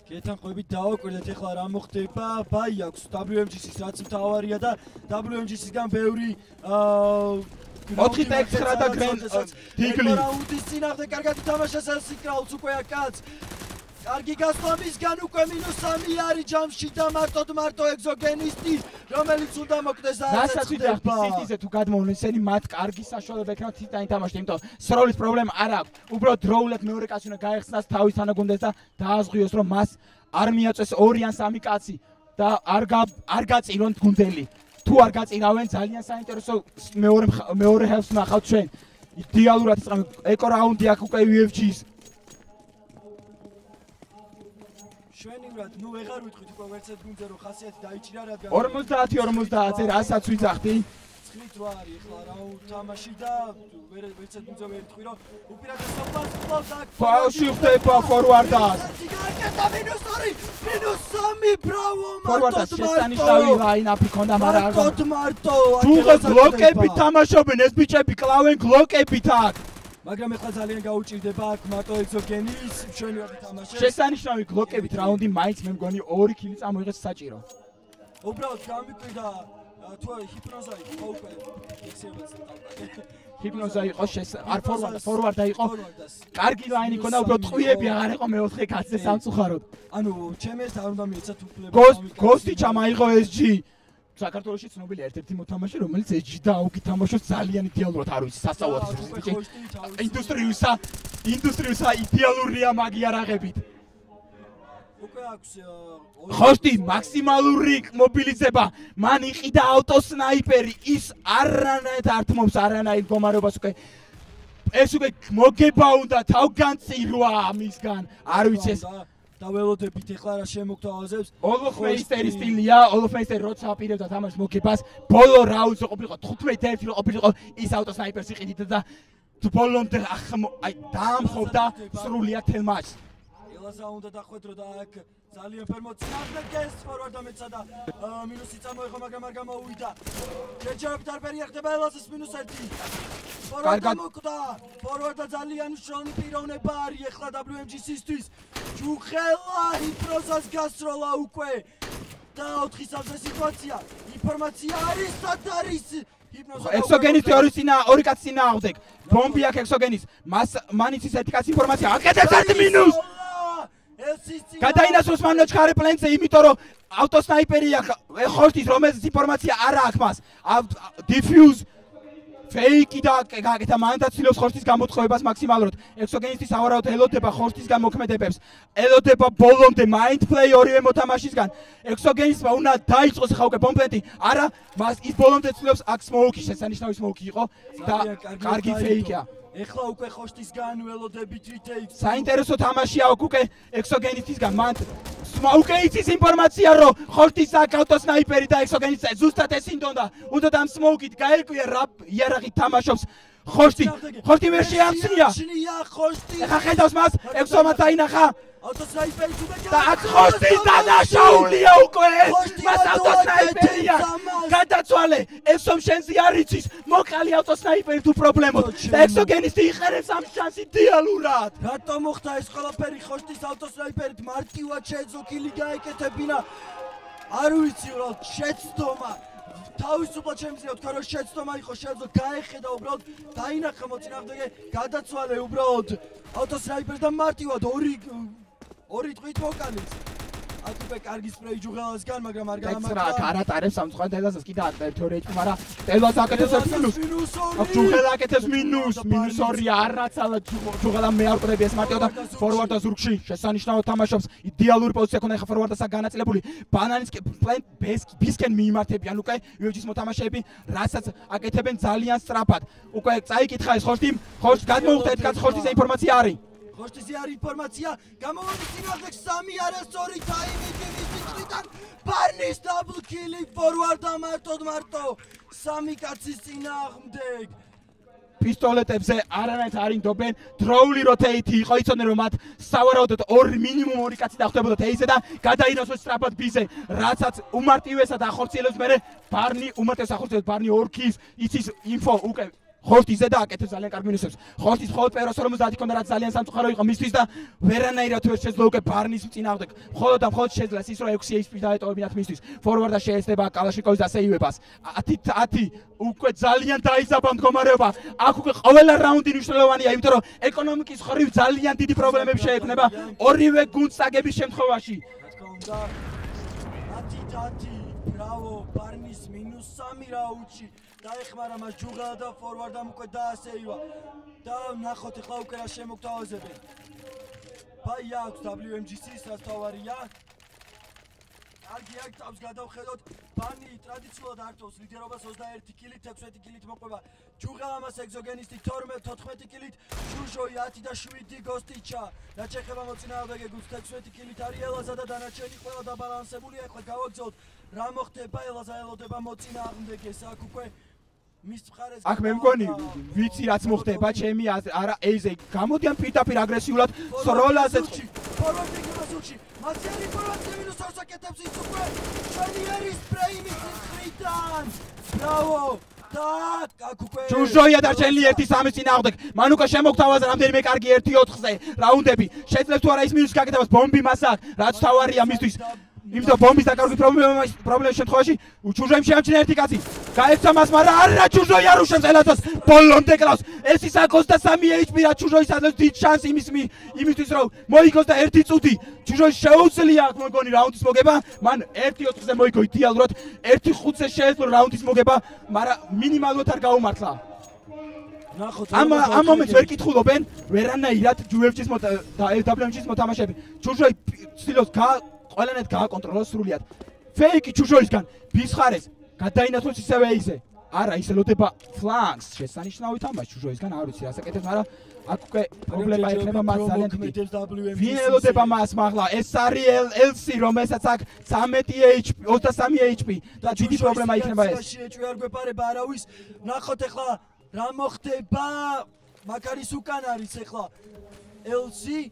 გეთანხმებით დავაკვირდეთ ახლა რა მოხდება. ბაი აქვს WMG-ის რაც მთავარია და WMG-ისგან ბევრი 4-9 და გრენდ დიგლი. რაუნდის წინააღმდეგ კარგად ითამაშეს ეს სიკრაულს უკვე აკაც. კარგი გასვლა მისგან უკვე -3 არის ჯამში და მარტო ეგზოგენისტი რომელიც უნდა მოკვდეს და რასაც ვიტყვი სიტიზე თუ გადმოვლენ ისინი მათ კარგი საშუალება ექნათ თითანი თამაშში, იმიტომ სროლის პრობლემა არ აქვს. უბრალოდ დროულად მეორე კაცი უნდა გაეხსნას თავის თანაგუნდელს და დააზღვიოს რომ მას არ მიაწვეს 2 ან 3 კაცი და არ გაწირონ გუნდელი. თუ არ გაწირავენ ძალიან საინტერესო მეორე ჰელფს ნახავთ ჩვენ. იდეალურად იწყება ეკო რაუნდი აქ უკვე UFC-ის. შვენივრად, ნუ ვეღარ ვიტყვით უკვე ვერცეთ გუნდზე რომ ხასიათი დაიჭირა რადგან 50-50-ზე რასაც ვიძახდი. ხვით რა არის ახლა რა თამაში და ვერცად მუძე ვერ თქვი რომ უპირატესობას ყავს აქ ფაულში ხდება ფორვარდას -3 ბრავო ფორვარდას შესანიშნავი ლაინაპი ქონდა მაგრამ მარტო ჯუღელს გლოკები თამაშობენ ეს ბიჭები კლავენ გლოკებით აქ მაგრამ ეხლა ძალიან გაუჭირდება აქ მარტო ეგზოგენის მშვენივრად თამაშებს შესანიშნავი გლოკებით რაუნდი მაინც მე მგონი 2 ქილი წამოიღეს საჭირო უბრალოდ გამიკვირდა თუ ჰიპნოზა იყო უკვე ექსერციას ჰიპნოზა იყო არ ფორვარდა იყო კარგი ლაინი ქონდა უბრალოდ ტყვიები აღარ იყო მეოთხე კაცზე სამწუხაროდ ანუ ჩემი ეს არ უნდა მიეცათ უფლება გოსტი ჩამაიღო SG საქართველოში ცნობილი ერთ-ერთი მოთამაშე რომელიც SG და აუგი თამაშობს ძალიან იდეალურად არ ვიცი სასწაულად ინდუსტრიუსა იდეალურია მაგიარაღებით უკვე აქვს ხოშტი მაქსიმალური მობილიზება მან იყიდა ავტოსნაიპერი ის არანაირად ართმობს არანაირ მდგომარეობას უკვე ეს უკვე მოგება უნდა თავგანწირვა მისგან არ ვიცი ეს და ველოდებით ეხლა რა შემოგთავაზებს ოლოფმეისტერის სტილია ოლოფმეისტერი როცა აპირებდა თამაშს მოგებას ბოლო რაუნდზე ყოფილიყო 15-1 ყოფილიყო ის ავტოსნაიპერს იყიდით და ბოლომდე აი დაამხობდა სრულიად თელ მატჩს ელაზა უნდა დახვედრო და აქ ძალიან ფერ მოცინავდა გეს ფორვარდა მეცა და მინუსი წამოიღო მაგრამ არ გამოუვიდა შეჯერებით არ პერიახდება ელაზას -1 ფორვარდა მოკვდა ფორვარდა ძალიან მშვენი პიროვნება არის ეხლა WMGC-ისთვის ჯუღელა ჰიპნოზას გასროლა უკვე და 4 სავზე სიტუაცია ინფორმაცია არის სად არის ექსოგენის თეორიის წინა ორი კაცი წინა აღდეგ ბომბი აქვს ექსოგენის მანიც ის ერთი კაცი ინფორმაცია აკეთებს ერთ მინუს გადაინაცვლოს მან ჩქარე პლენზე იმიტომ რომ ავტოსნაიპერია ხოშტის რომელზეც ინფორმაცია არ აქვს მას დიფიუზ ფეიკი და გაკეთა მან დაცილოს ხოშტის გამოთხოვებას მაქსიმალურად ექსოგენისტის ავარაუდ ელოდება ხოშტისგან მოქმედებებს ელოდება ბოლომდე მაინდ პლეი ორივე მოთამაშისგან ექსოგენისტმა უნდა დაიწყოს ხა უკვე ბომბლეტი არა მას ის ბოლომდე ცდილობს აქ სმოუკი შესანიშნავი სმოუკი იყო და კარგი ფეიკია ეხლა უკვე ხოშტისგან ველოდებით ვითეიქს საინტერესო თამაშია უკვე ექსოგენისტისგან მან უკვე იცის ინფორმაცია რომ ხოშტის აქ ავტოსნაიპერი და ექსოგენისტი ზუსტად ეს ინდონდა უნდა და მსმოუკით გაეკვია რა იარაღით თამაშობს ხოშტი ვერ შეამცნია ეხა ხედავს მას ექსომა დაინახა ავტოსნაიპერი და აქ ხოშტის დანაშაულია უკვე მას ავტოსნაიპერია გადაცვალე ექსომ შენზე არ იცის მოყალი ავტოსნაიპერი თუ პრობლემოთ და ექსოგენისტი იყენებს ამ შანსს იდეალურად რატო მოხდა ეს ყველაფერი ხოშტის ავტოსნაიპერით მარტივად შეეძლო კილი გაეკეთებინა არ ვიცი რა შეცდომა თავისუფლად შემიძლია თქვა რომ შეცდომა იყო შეეძლო გაეხედა უბრალოდ დაინახა მოწინააღმდეგე გადაცვალე უბრალოდ ავტოსნაიპერი და მარტივად ორი ტყვით მოკალეს აქ უკვე კარგი სპრეი ჯუღელასგან მაგრამ არ გამართა არ ატარებს სამწუხაროდ ელაზას კიდე თეორიით მაგრამ ელაზა აკეთებს მინუს აქ ჯუღელა აკეთებს -2 არაცალა ჯუღელა მე არ ყვდები ეს მარტივად და ფორვარდა ზურგში შესანიშნავად თამაშობს იდეალური პოზიცია ქონდა ხა ფორვარდასა განაწილებული ბანანის პლენ ბისკენ მიიმართებიან უკვე UFC-ის მოთამაშეები რასაც აკეთებენ ძალიან სწრაფად უკვე წაიკითხა ეს ხოშტი გადმოუხდა ერთ კაცს ხოშტის ინფორმაცია არის ხოშტის არის ინფორმაცია გამოვიწყინავდეთ 3 არასწორი ტაიმინგი მისი წვიდან ბარნის დაბლ კილი ფორვარდა მარტო 3 კაცის წინააღმდეგ პისტოლეტებზე არანაირად არ ინდობენ დროული როტეიტი იყო იცოდნენ რომ მათ სავარაუდოდ მინიმუმ 2 კაცი დახვდებოდათ ეიზე და გადაინაცვლეს სწრაფად ბიზე რაცაც უმარტივესად ახორციელებს მერე ბარნი უმარტივეს ახორციელებს ბარნი 2 ქის იცის ინფო უკვე ხოშტიზე და აკეთებს ძალიან კარგ მინუსებს. ხოშტის მხოლოდ პეროს 50 ქონდა რაც ძალიან სამწუხარო იყო მისთვის და ვერანაირად ვერ შეძლო უკვე ბარნის წინააღმდეგ. მხოლოდ და მხოლოდ შეძლო ის რომ 6 HP დაეტოვებინათ მისთვის. ფორვარდა შეეცდება კალაშნიკოვის დასეივებას. 10 უკვე ძალიან დაიზაბა მდგომარეობა. აქ უკვე ყველა რაუნდი მნიშვნელოვანია, იმიტომ რომ ეკონომიკის ხრივ ძალიან დიდი პრობლემები შეექმნება ორივე გუნდს აგების შემთხვევაში. რა თქმა უნდა 10 ბრავო ბარნის -3 რაუნდში დაეხმარა მას ჯუღელა და ფორვარდამ უკვე დაასეივა და ნახოთ ახლა უკვე რა შემოგთავაზებენ ბაი აქვს WMGC-ს რაც თავარია კარგი აქ თავს გადავხედოთ ბანი ტრადიციულად ართავს ლიდერობას 21 კილით 16 კილით მოყვება ჯუღელა მას ეგზოგენისტი 14 კილით შუშოი 10 და 7 გოსტიჩა და ჩეხება მოწინააღმდეგე გუნდს 16 კილით არის ელაზა და დანარჩენი ყველა დაბალანსებულია ახლა გავაგზავნოთ რა მოხდება ელაზა ელოდება მოწინააღმდეგეს აქ უკვე აქ მე მგონი ვიცი რაც მოხდება ჩემი არა ეიზე გამოდიან პირდაპირ აგრესიულად სროლაზე ფორვარდი გასულში მასიანი ფორვარდი მინუს ასაკეთებს ის უკვე შენიერი სპრეი მის ხრიდან ბრავო ჩუჟოია დარჩენილი 1-3 წინააღმდეგ მანუკა შემოგთავაზა რამდენიმე კარგი 1-4-ზე რაუნდები შეძლებს თუ არა ის მინუსი გაკეთებას ბომბი მასა რაც თავარია მისთვის იმიტომ ბომბის დაკარგვის პრობლემის შემთხვევაში ჩუჟოიმ შეამჩნია ერთი კაცი გაეცა მას მაგრამ არა ჩუჟოი არ უშევს ელაცას ბოლომდე კლავს ეს ის 23 HP რა ჩუჟოის ადრეს დიდ შანსი იმისთვის რომ მოიგოს და ერთი წუთი ჩუჟოი შეუძლია მოგონი რაუნდის მოგება მან 1-4-ზე მოიგო იდეალურად 1-5-ზე შეეძლო რაუნდის მოგება მაგრამ მინიმალურად არ გაუმართლა ამ მომენტს ვერ კითხულობენ ვერანაირად UFC-ს WMG-ს მოთამაშეები ჩუჟოი ცდილობს ყველანაირად გააკონტროლოს სრულიად. ფეიკი ჩუჟოისგან ბისხარეს გადაინაცვლოს ისევე ისე. არა, ის ელოდება ფლანგს. შესანიშნავი თამაში ჩუჟოისგან არ ვიცი ასაკეთებს, მაგრამ აქ უკვე პრობლემა ექნება მას ძალიან დიდი. ვინ ელოდება მას მაღლა? ეს არის LC, რომელსაც აქ 13 HP, 23 HP და დიდი პრობლემა იქნება ეს. შეჭვი არ გვეპარება არავის. ნახოთ ახლა რა მოხდება. მაგარის უკან არის ახლა LC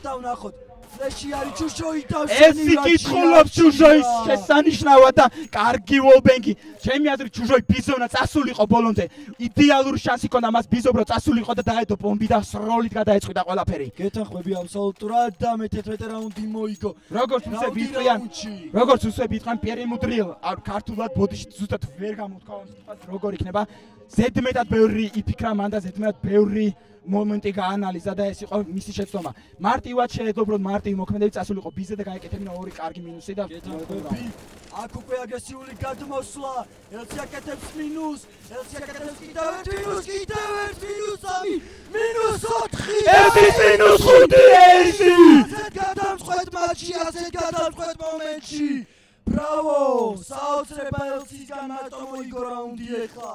და ვნახოთ ფლეში არის ჩუჟოი თავში ეს იკითხულობს ჩუჟოის შესანიშნავად და კარგი ვოლბენგი ჩემი აზრით ჩუჟოი ბიზონა წასულიყო ბოლომდე იდეალური შანსი ქონდა მას ბიზობრო წასულიყო და დაედო ბომბი და სროლით გადაეწყვიტა ყველაფერი გეთანხმები აბსოლუტურად და მე-11 რაუნდი მოიგო როგორც უსვე ვიტყვიან პიერი მუდრილ ქართულად ბოდიში ზუსტად ვერ გამოთქვა როგორ იქნება ზედმეტად ბევრი იფიქრა მან და ზედმეტად ბევრი მომენტი გაანალიზა და ეს იყო მისი შეცდომა. მარტივად შეეძლო უბრალოდ მარტივი მოქმედებით წასულიყო ბიზე და გაეკეთებინა ორი კარგი მინუსი და აქ უკვე აგრესიული გადმოსვლა. ელცი აკეთებს მინუს, ელცი აკეთებს კიდევ ერთ მინუს, კიდევ ერთ მინუს 3, მინუს 4. ეს მინუს 5 ელცი. ასეთ გადამწყვეტ მატჩში, ასეთ გადამწყვეტ მომენტში. ბრავო! საოცრება ელცისგან მარტო მოიგო რაუნდი ახლა.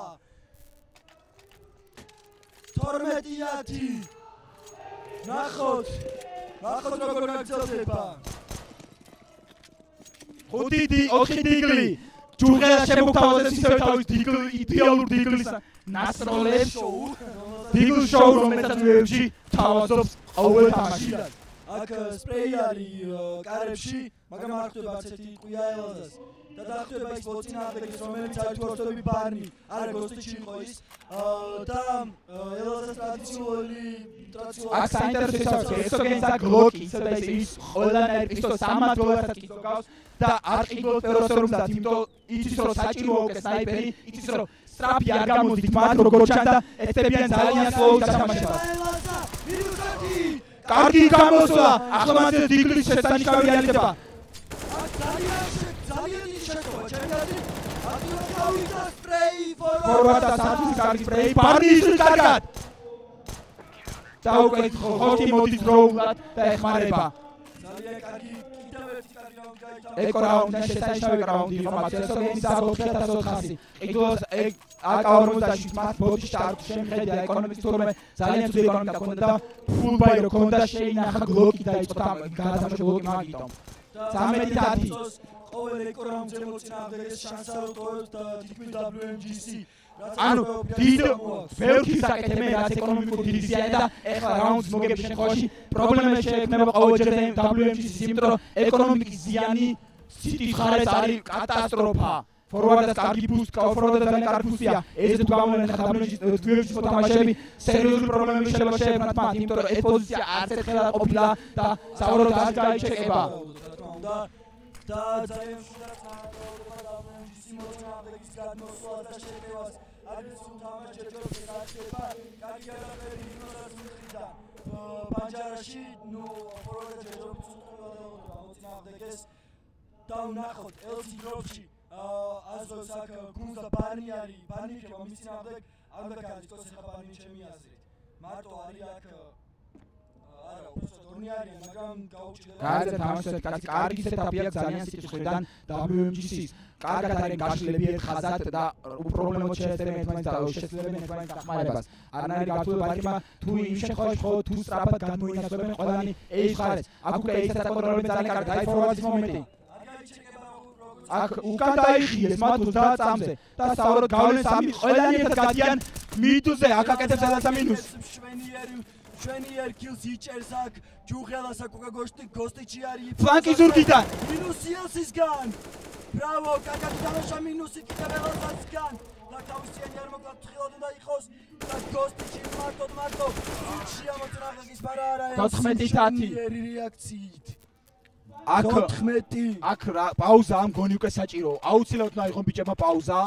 12-10 ნახოთ როგორ გაგრძელდება 5-4 დიგლი ჯუღელა შემოგთავაზეს ისევ თავის იდეალურ დიგლის ნასროლებს დიგლ შოუ რომელსაც UFC თავაზობს ყოველ თამაში აქ სპრეი არის კარებში მაგრამ არ ხდება არც ერთი ყია ელაზას და დაახტება ის ბოწინააღმდეგის რომელიც არის თორსტები ბარნი არა გოსტიჩი იყო ის და ელაზას ტრადიციული აქ საინტერესო ისაა ესოგენს აქ გლოკი ისე და ის ყველანაირ პისტოლს $3 კითხო გავს და არ ყიდულობს პეროსორუმსაც იმიტომ იცის რომ საჭიროა უკვე სნაიპერი იცის რომ სტრაფი არ გამოდის მათ როგორ ჩანდა ეცებიან ძალიან სლოუ დათამაშებას ელაზა მინუსი კარგი გამოსვლა ახლა მას დიგლის შესანიშნავი რეალიზება ძალიან შეწყობა ჩემი აზრით აკივავიდა სპრეი ფორვარდა სათვის კარგი სპრეი ბარნის კარგად და უკვე ხოთი მოდის დროულად და ეხმარება ძალიან კარგი კიდევ ერთი კარგი რაუნდი გაიტანა ეკო რაუნდი შესანიშნავი რაუნდი იყო მათ ესოგენის 400 იგლოს AK-47 მათ ბოჩი სტარტ შემხედა ეკონომიკის თურმე ძალიან ძვირი ეკონომიკა ქონდა და ფულ ბაირო ქონდა შეინახა გლოკი დაიწყო და გადათამაშა გლოკი მაგიტომ 13-10 ყოველ ეკონომიკაზე მოწინააღმდეგეს შანსი არ ტოვებს და თითქმის WMGC ანუ ბევრი საკეთებენ რაც ეკონომიკური დივიზია და ეხლა რაუნდს მოგების შემთხვევაში პრობლემა შეექმნება ყოველჯერ WMGC-ს იმიტომ რომ ეკონომიკის ზიანი სიტის ხარეს არის კატასტროფა ფორვარდას კარგი ბუსტი, ფორვარდას ძალიან კარგი ბუსტია. ეს თუ გამოვლენა WMG-ს მოთამაშეები სერიოზული პრობლემები შეიძლება შეექმნათ მათ, იმიტომ რომ ეს პოზიცია არც ერთხელ არ ყოფილა და საუბრობთ არ გაიჩეკება. და ძალიან შედარებით WMG-ს მოთამაშეების გადმოსვლა და შეკრებას აგრესიულ თამაშებს გასაგება, კარგი გადაღები იმასაც მხრიდან. პანჯარაში, ფორვარდას ჯერჯერობით მოთამაშეს და ვნახოთ LC დროპში აზოს აქ გუნდა ბარნი არის ბარნი იქნება მის წინააღმდეგ არ დაკარგოს თქოს ახლა ბარნი ჩემი აზრით მარტო არის აქ არა უბრალოდ ორნი არის მაგრამ გაუჭირდება კარგი თამაშს კარგი სეტაპი აქვს ძალიან სიტყვიდან WMGC-ს კარგად არის გაშლები ერთ ხაზად და პრობლემות შეეცდიან ერთმანეთს და შეძლებენ ერთმანეთს დახმარებას არანაირი გართულება არ იქნება თუ იმ შემთხვევაში ხო თუ სწრაფად გამოინაცვლებენ ყველანი ეს ხარეს აქ უკვე ესაც აკონტროლებენ ძალიან კარგად აი ფორვარდის მომენტი აქ უკან დაიხიეს მათ 30 წამზე და სწორად გავლენ სამი ყველანი ერთად გადიან მიდუზე აქ აკეთებს ელაცა მინუს შვენიერ კილს იჭერს აქ ჯუღელას აქ უკვე გოსტიჩი არის ფლანკი ზურგიდან მინუსი ელსისგან ბრავო კაკაკი თამაშა მინუსი კიდევ ელასაცგან და თავისიანი არ მოკლათ ხილად უნდა იყოს და გოსტიჩი მარტო შეამოწრაღების პარა არა 14-10 რეაქციით აქ 14 აქ პაუზა მგონი უკვე საჭირო აუცილებლად უნდა იყოს ბიჭებმა პაუზა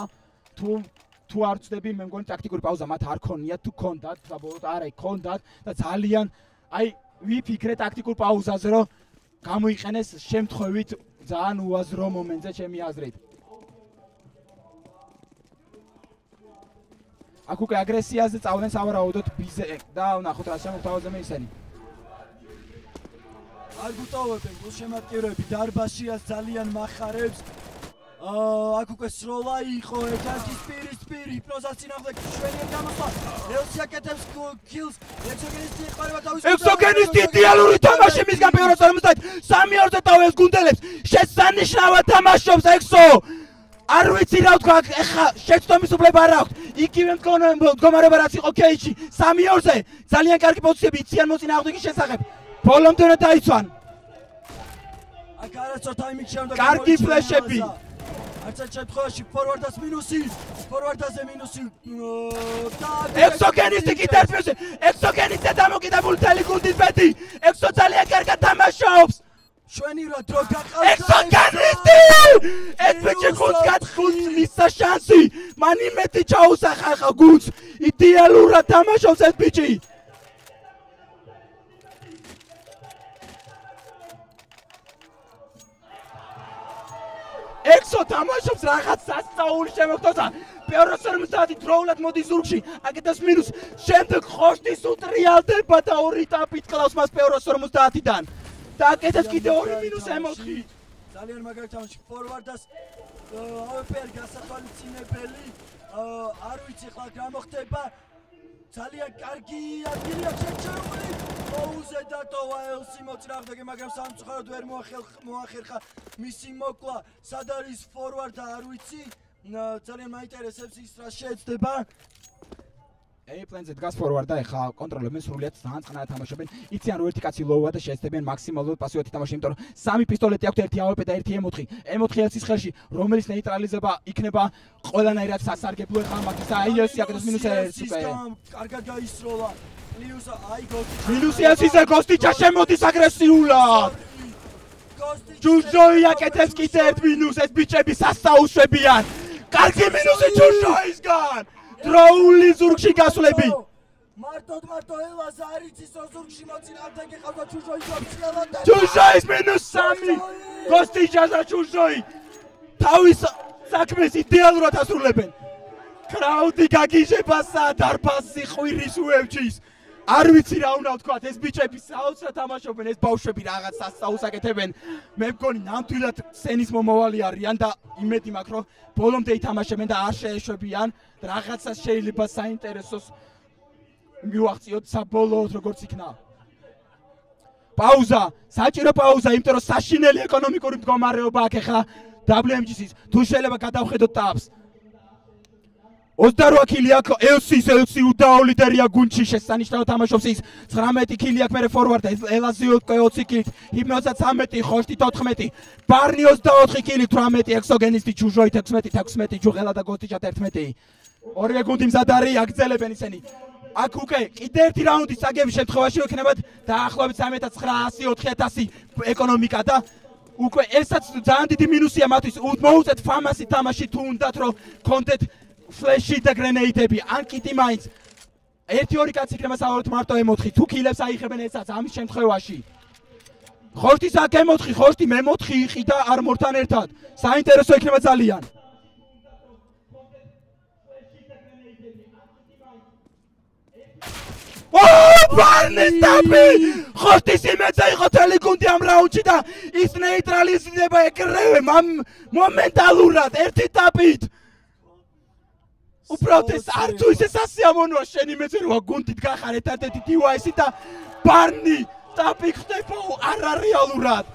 თუ არ ვწდები მე მგონი ტაქტიკური პაუზა მათ არ ქონიათ თუ ქონდათ საბოლოოდ არა ქონდათ და ძალიან აი ვიფიქრე ტაქტიკურ პაუზაზე რომ გამოიყენეს შემთხვევით ძალიან უაზრო მომენტზე ჩემი აზრით აქ უკვე აგრესიაზე წავდნენ სავარაუდოდ ბიზე და ნახოთ რა შემოგთავაზებენ ისინი არ გუტოვებენ გულშემატკივრები დარბაზშიას ძალიან მახარებს აქ უკვე სროლა იყო ერთანთის პირისპირ ჰიპნოზას წინააღმდეგ შვენიერ გამოსვლა ელსი აკეთებს კილს ექსოგენისტი ეხმარება თავის ექსოგენისტი იდეალური თამაში მისგან პირველ 53 ტოვებს გუნდელებს შესანიშნავად თამაშობს ექსო არ ვიცი რა ვთქვა ეხა შეცდომის უფლება არ აქვს იგივე მდგომარეობა რაც იყო კეიჩი 3-2-ზე ძალიან კარგი პოზიციები იციან მოწინააღმდეგის შესახებ ბოლომდე უნდა დაიცვან აქ არასწორ ტაიმინგში უნდა კარგი ფლეშები არც ერთ შემთხვევაში ფორვარდას მინუსი ფორვარდაზე მინუსი და ექსოგენისტი კიდევ მინუსი ექსოგენისტი დამოკიდებული თელი გუნდის ბედი ექსო ძალიან კარგად თამაშობს შვენივრად დრო გაყავს ექსოგენისტი ეს ბიჭი გუნდს მისცა შანსი მან იმედი ჩაუსახა ხა გუნდს იდეალურად თამაშობს ეს ბიჭი ექსო თამაშობს რაღაც სასწაული შემოგთხოვა პირველ 50 დროულად მოდის ზურგში აკეთებს მინუს შემდეგ ხოშტის უტრიალდება და ორი ტაპით კლავს მას პირველ 50-დან და აკეთებს კიდე ორი მინუს ემოთხი ძალიან მაგარი თამაში ფორვარდას ოპერ გასათვალისწინებელი არ ვიცი ხლა რა მოხდება ძალიან კარგი ადგილია შეჭრილი მოუზე დატოვა ელსი მოწინააღმდეგე მაგრამ სამწუხაროდ ვერ მოახერხა მისი მოკლა სად არის ფორვარდა არ ვიცი ძალიან მაინტერესებს ის რა შეეცდება A-plan-ზე დგას ფორვარდა ეხა კონტროლებენ სრულიად ძალიან წყნარად თამაშობენ იციან რომ ერთი კაცი ლოუა და შეეცდებიან მაქსიმალურად პასივად თამაში იმიტომ რომ სამი პისტოლეტი აქვთ ერთი AWP და ერთი M4 M4 ელსის ხელში რომელიც ნეიტრალიზება იქნება ყველანაირად სასარგებლო ეხა მაგის და აი ელსი აკეთებს მინუს ერთს უკვე კარგად გაისროლა პლუს აი გოსტი მინუს ელსიზე გოსტიჩა შემოდის აგრესიულად ჯუჟოი აკეთებს კიდე ერთ მინუს ეს ბიჭები სასაუშვებიან კარგი მინუსი ჯუჟოისგან დროული ზურგში გასვლები მარტო ელას არ იცის რომ ზურგში მოწინააღმდეგე ყავდა ჩუჟოი გაფრთხილად და ჩუჟოის -3 გოსტიჩას და ჩუჟოი თავის საქმეს იდეალურად ასრულებენ კრაუდი გაგიჟებასა დარბაზი ყვირის უევჩის არ ვიცი რა უნდა ვთქვათ ეს ბიჭები საოცრად თამაშობენ ეს ბავშვები რაღაც სასწაულს აკეთებენ მე მგონი ნამდვილად სცენის მომავალი არიან და იმედი მაქვს რომ ბოლომდე ითამაშებენ და არ შეეშვებიან რაღაცა შეიძლება საინტერესოს მივახციოთ საბოლოოდ როგორც იქნა პაუზა საჭირო პაუზა იმიტომ რომ საშინელი ეკონომიკური მდგომარეობა აქ ახლა WMG-ის თუ შეიძლება გადავხედოთ ტაბს 28 კილი აქვს ელსი უდაო ლიდერია გუნდში შესანიშნავად თამაშობს ის 19 კილი აქვს მერე ფორვარდა ელაზი 20 კილით ჰიპნოზა 13 ხოშტი 14 ბარნი 24 კილი 18 ექსოგენისტი ჩუჟოი 16 ჯუღელა და გოსტიჩა 11 ორივე გუნდი მზად არის აგრძელებენ ისინი აქ უკვე კიდე ერთი რაუნდის წაგების შემთხვევაში იქნებათ დაახლოებით 3900-4000 ეკონომიკა და უკვე ესაც ძალიან დიდი მინუსია მათთვის მოუწეთ ფამასი თამაში თუ უნდათ რომ კონტენტ ფლეში და გრენეიდები ან კიდე მაინც 1-2 კაცი იქნება საავადმყოფო მარტო M4 თუ კილებს აიხებენ ესაც ამის შემთხვევაში ხორტის აქ M4 ხორტი მე4 იყიდა არმორთან ერთად საინტერესო იქნება ძალიან ბარნისტაპი ხორტის იმედზე იყო თელი გუნდი ამ რაუნდში და ის ნეიტრალიზდება ეგრევე მომენტალურად ერთი ტაპით უბრალოდ ეს არ თუ ისე სასიამოვნოა შენ იმედზე რომ გუნდით გახარ ერთ-ერთი DYS-ი და ბარნი ტაპი ხდება არარეალურად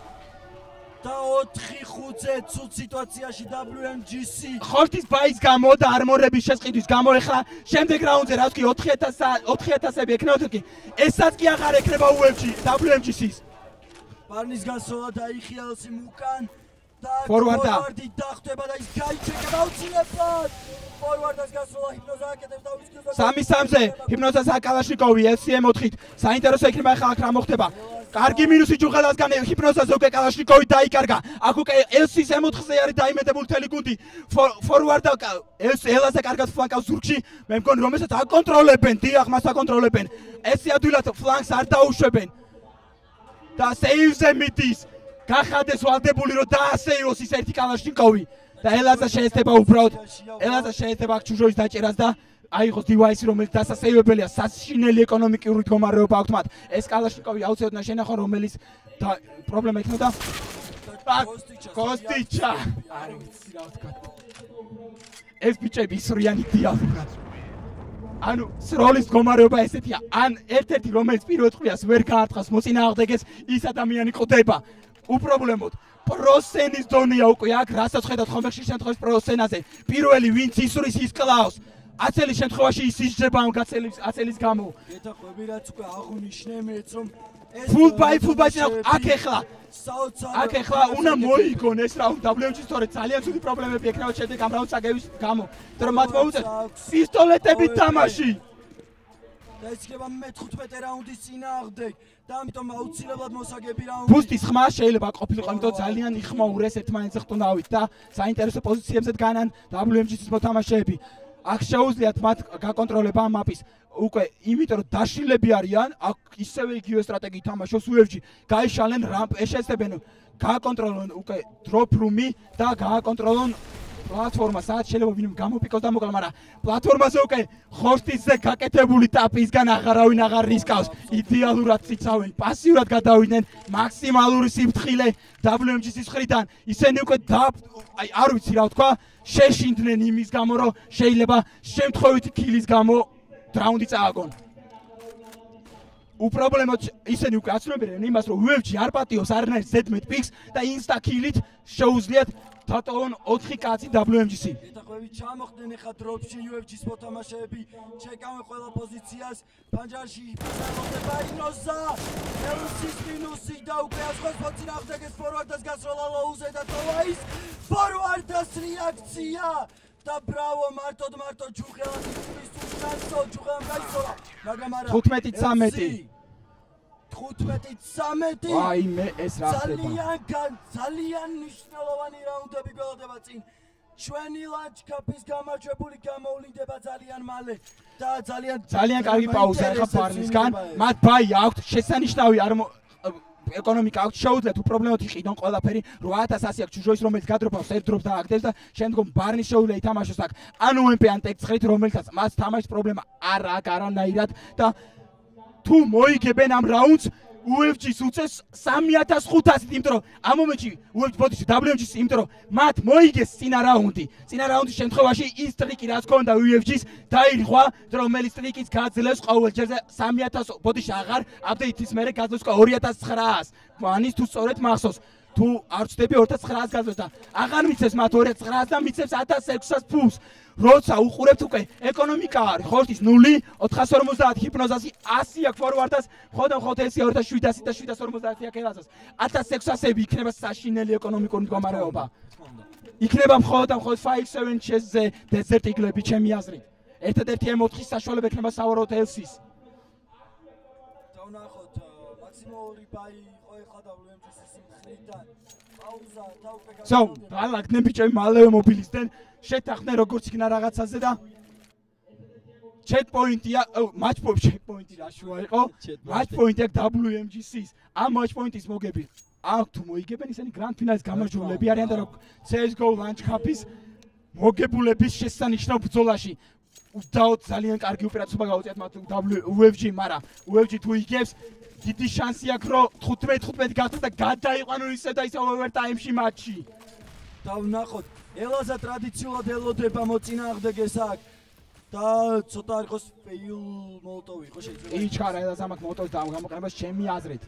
და 4-5-ზე ცუდ სიტუაციაში WMGC ხორთის ბაის გამო და არმორების შესყიდვის გამო ეხლა შემდეგ რაუნდზე რაც კი 4000-ები ექნებოდა კი ესაც კი აღარ ექნება WMGC-ს. პარნის გასოლა დაიხიალს იმ უკან და ფორვარდი დახტება და ის გაიჩეკება აუცილებლად. ფორვარდას გასოლა ჰიპნოზა აკეთებს და ვისკიზა 3-3-ზე ჰიპნოზას კალაშნიკოვი FCM 4-ით. საინტერესო იქნება ახლა აქ რა მოხდება. კარგი მინუსი ჯუღელასგან ჰიპნოზაზე უკვე კალაშნიკოვი დაიკარგა. აქ უკვე ელსის M4-ზე არის დაიმედებული მთელი გუნდი. ფორვარდა ელასა კარგად ფლანგავს ზურგში. მე მგონი რომელსაც აკონტროლებენ, დიახ, მას აკონტროლებენ. ესე ადვილად ფლანგს არ დაუშვებენ. და სეივზე მიდის. გახადეს ვალდებული რომ დაასეივოს ის ერთი კალაშნიკოვი. და ელაზა შეესწება უბრალოდ. ელაზა შეესწება აქ ჩუჟოვის დაჭერას და აიღოს დივაისი რომელიც დასასეივებელია საშინელი ეკონომიკური მდგომარეობა აქვს მათ. ეს კალაშნიკოვი აუცილებლად უნდა შენახონ რომელიც პრობლემა იქნება. კოსტიჩა. არ ვიცი რა ვთქვა. ეს ბიჭები ისრიანი დიალოგად. ანუ სროლის მდგომარეობა ესეთია. ან ერთ-ერთი რომელიც პირველ ტყვიას ვერ გაარტყავს მოწინააღმდეგეს ის ადამიანი ყდება. უპრობლემოდ პროსენის დონეა უკვე აქ რასაც ხედავთ ხომეხში შემთხვევაში პროსენაზე. პირველი ვინც ისურის ის კლავს. აცელის შემთხვევაში ის ისჯება ამ აცელის გამო. ეთაყვები რაც უკვე აღნიშნე მეც რომ ფულბაი აქ ახლა უნდა მოიგონ ეს რაუნდი WMG-ს თორე ძალიან ცუდი პრობლემები ექნება შემდეგ ამ რაუნდს აგების გამო. მაგრამ მათ მოუწევთ პისტოლეტებით თამაში. და ეს იქნება მე-15 რაუნდის წინააღმდეგ და ამიტომ აუცილებლად მოსაგები რაუნდი. ბუსტის ხმა შეიძლება ყოფილიყო, იმიტომ ძალიან იხმაურეს ერთმანეთზე ხტუნავით და საინტერესო პოზიციებზე დგანან WMG-ს მოთამაშეები. აქ შეუძლიათ მათ გაკონტროლება ამ მაპის. უკვე იმიტომ რომ დაშილები არიან, აქ ისევე იგივე სტრატეგიით თამაშობს UFC. გაიშალენ რამპ, შეესწებენ გააკონტროლონ უკვე დროპ რუმი და გააკონტროლონ პლატფორმა, სადაც შეიძლება ვინმე გამოპიკოს და მოკლა, მაგრამ პლატფორმაზე უკვე ხორთისზე გაკეთებული ტაპისგან აღარავინ აღარ რისკავს. იდეალურად ციცავენ, პასიურად გადავიდნენ, მაქსიმალური სიფრთხილე WMG-ს მხრიდან. ისინი უკვე არ ვიცი რა ვთქვა, შეშინდნენ იმის გამო, რომ შეიძლება შემთხვევითი ქილის გამო რაუნდი წააგონ. უპრობლემოდ ისინი უკვე აცნობენ იმას, რომ UFC არ პატიოს არანაირ ზედმეტ პიკს და ინსტა ქილით შეუძლიათ დატოვონ 4 კაცი WMG-ს. ეთაყვები ჩამოხდნენ ახლა დროპში UFC-ს მოთამაშეები, ჩეკავენ ყველა პოზიციას, ფანჯარში მოხდება ინოზა, ელსის მინუსი და უკვე ასხოს მოწინააღმდეგეს ფორვარდას გასროლა ლოუზე და თოვაის ფორვარდას რეაქცია. და ბრავო მარტო ჯუღელას ის უცნაძო ჯუღელამ გაიცოლა მაგრამ არა 15-13 აი მე ეს რა ხდება ძალიან მნიშვნელოვანი რაუნდები გველოდება წინ ჩვენი ლანჩკაპის გამარჯვებული გამოვლინდება ძალიან მალე და ძალიან კარგი პაუზა ახლა ბარნისგან მათ ბაი აქვთ შესანიშნავი ეკონომიკა აქვს შეუძლიათ უპრობლემოდ იყიდონ ყველაფერი 8100 აქვს ჩუჟოის რომელიც გადროპავს ერთ დროპს და აკეთებს და შემდგომ ბარნის შეუძლია ითამაშოს აქ ან UMP ან ტექ9 რომელსაც მას თამაშის პრობლემა არ აქვს არანაირად და თუ მოიგებენ ამ რაუნდს UFC-ს უწევს 3500, იმიტომ რომ ამ მომენტში UFC ბოდიში WMG-ს, იმიტომ რომ მათ მოიგეს წინა რაუნდის შემთხვევაში ის ტრიკი რაც ქონდა UFC-ს დაირღვა, რომელიც ტრიკიც გაძლევს ყოველჯერზე 3000 ბოდიში აღარ აპდეიტის მერე გაძლევს 2900. მანის თუ სწორედ მახსოვს თუ არ ვწდები 2900 გაძლევს და აღარ მიცევს მათ 2900 და მიცევს 1600 ფულს. როცა უყურებთ უკვე ეკონომიკა არის ხორთის 0 450 ჰიპნოზასი 100 აქვს ფორვარდას ხოდან ეს 2700 და 750 აქვს ელაზას 1600-ები იქნება საშინელი ეკონომიკური მდგომარეობა იქნება მხოლოდ 5-7 ჩესზე დეზერტ იგლები ჩემი აზრით ერთადერთი M4-ის საშუალება იქნება სავარაუდოდ ელსის დავნახოთ მაქსიმალური ბაი იყო ეხლა WMG-ის მხრიდან პაუზა და უკვე გალაგდნენ ბიჭები მალევე მობილიზდნენ შეთანხმდნენ როგორც იქნა რაღაცაზე და ჩეკპოინტია ჩეკპოინტი რა შუა იყო მაჩპოინტი აქვს WMG-ს ამ მაჩპოინტის მოგები აქ თუ მოიგებენ ისინი გრანდ ფინალის გამარჯვებულები არიან და CS:GO Launch Cup-ის მოგებულების შესანიშნავ ბრძოლაში უდაოდ ძალიან კარგი უპირატესობა გაუწიათ მათ UFC, მაგრამ UFC თუ იგებს დიდი შანსი აქვს რომ 15-15 გახდეს და გადაიყვანონ ისე და ისე ოვერტაიმში მატჩი დავნახოთ ელაზა ტრადიციულად ელოდება მოწინააღმდეგეს აქ და ცოტა არ იყოს ფეილ მოლოტოვი ხო შეიძლება იჩარა ელაზა მაგ მოლოტოვის გამოყენებას ჩემი აზრით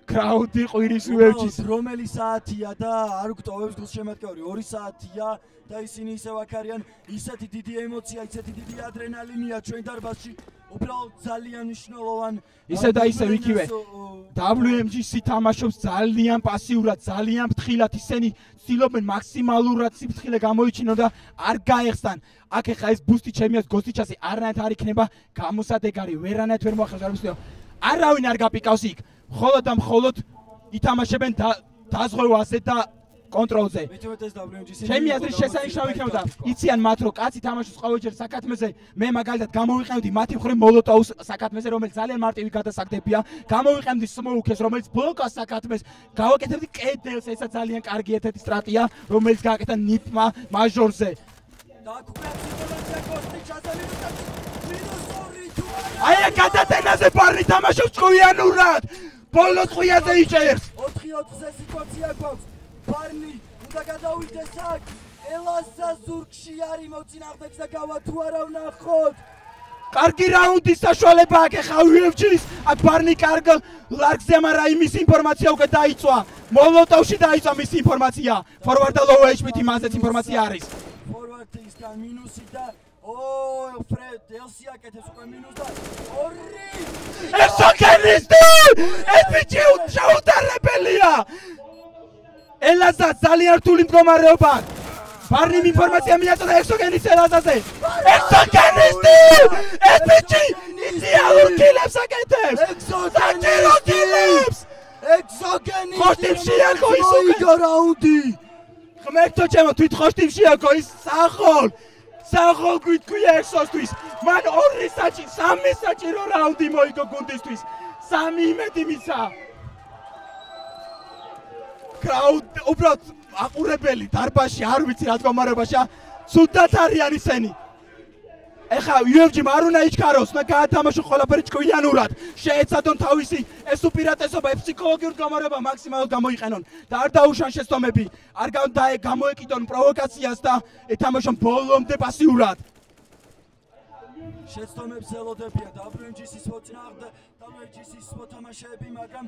კრაუდი ყვირის UFC-ს. რომელი საათია და არ გვტოვებს გულშემატკივარი 2 საათია და ისინი ისევ აქ არიან, ისეთი დიდი ემოცია, ისეთი დიდი ადრენალინია ჩვენ დარბაზში. უბრალოდ ძალიან მნიშვნელოვანი. ისე და ისევ იგივე WMG-ში თამაშობს ძალიან პასიურად, ძალიან ფრთხილად, ისინი ცდილობენ მაქსიმალურად სიფრთხილე გამოიჩინონ და არ გაეხსნან. აქ ეხა ეს ბუსტი ჩემი აზრით გოსტიჩასი არანაირად არ იქნება გამოსადეგარი, ვერანაირად ვერ მოახერხებს არ ვიცი. არავინ არ გაპიკავს იქ. მხოლოდ და მხოლოდ ითამაშებენ დაზღვევაზე და კონტროლზე. ჩემი აზრით შესანიშნავი იქნებოდა იციან მათ რომ კაცი თამაშობს ყოველჯერ საკათმეზე, მე მაგალითად გამოვიყენებდი მათი მხრივ მოლოტოვს საკათმეზე, რომელიც ძალიან მარტივი გადასაგდებია, გამოვიყენებდი სმოუკეს, რომელიც ბლოკავს საკათმეს, გავაკეთებდი კედელს, ესაც ძალიან კარგი ერთ-ერთი სტრატია, რომელიც გააკეთა ნიპმა მაჟორზე. აი აქ გადატენაზე პარნი თამაშობს ჭკვიანურად. ბოლო წვიაზე იჭერს. 4-4-ზე სიტუაცია გვაქვს. პარნი უნდა გადავიდეს აქ. ელასა ზურგში არის მოწინააღმდეგე და გავა თუ არა ვნახოთ. კარგი რაუნდის საშუალება აქ ეხა UFC-ს. აქ პარნი კარგ ლარგზე, მაგრამ იმის ინფორმაცია უკვე დაიწვა. მოლოტოვში დაიწვა მის ინფორმაცია. ფორვარდ და low HP-ით მაზეც ინფორმაცია არის. ფორვარდისგან მინუსი და ფრედ ელსი აკეთებს უკვე მინუს და 2 ესოგენისტი! ეს ბიჭი შეუტარებელია! ელაზა ძალიან რთული მდგომარეობა. პარნიმ ინფორმაცია მიაწოდა ესოგენის ელაზაზე. ესოგენისტი! ეს ბიჭი იდეალურ კილებს აკეთებს! საჭირო კილებს! ეგზოგენი ხოშტიმში იყო ის მოიგო რაუნდი. ხმექტო ჩემო თვით ხოშტიმში იყო ის სახოლ. სახოლ გვიტყვია ექსოსთვის. მან 3 საჭირო რაუნდი მოიგო გუნდისთვის. 3 იმედი მისცა. კრაუდ უბრალოდ აყურებელი დარბაზში არ ვიცი რა მდგომარეობაშია. ცუდად არიან ისინი. ეხა UFC-მ არ უნდა იჩქაროს, უნდა გაათამაშო ყველაფერი ჭკვიანურად. შეეცადონ თავისი ეს უპირატესობა, ფსიქოლოგიური მდგომარეობა მაქსიმალურად გამოიყენონ და არ დაუშვან შეცდომები. არ გამოეკიდონ პროვოკაციას და ეთამაშონ ბოლომდე პასიურად. შეცდომებს ელოდებიან WMG-ის მოწინააღმდეგე, WMG-ის მოთამაშეები, მაგრამ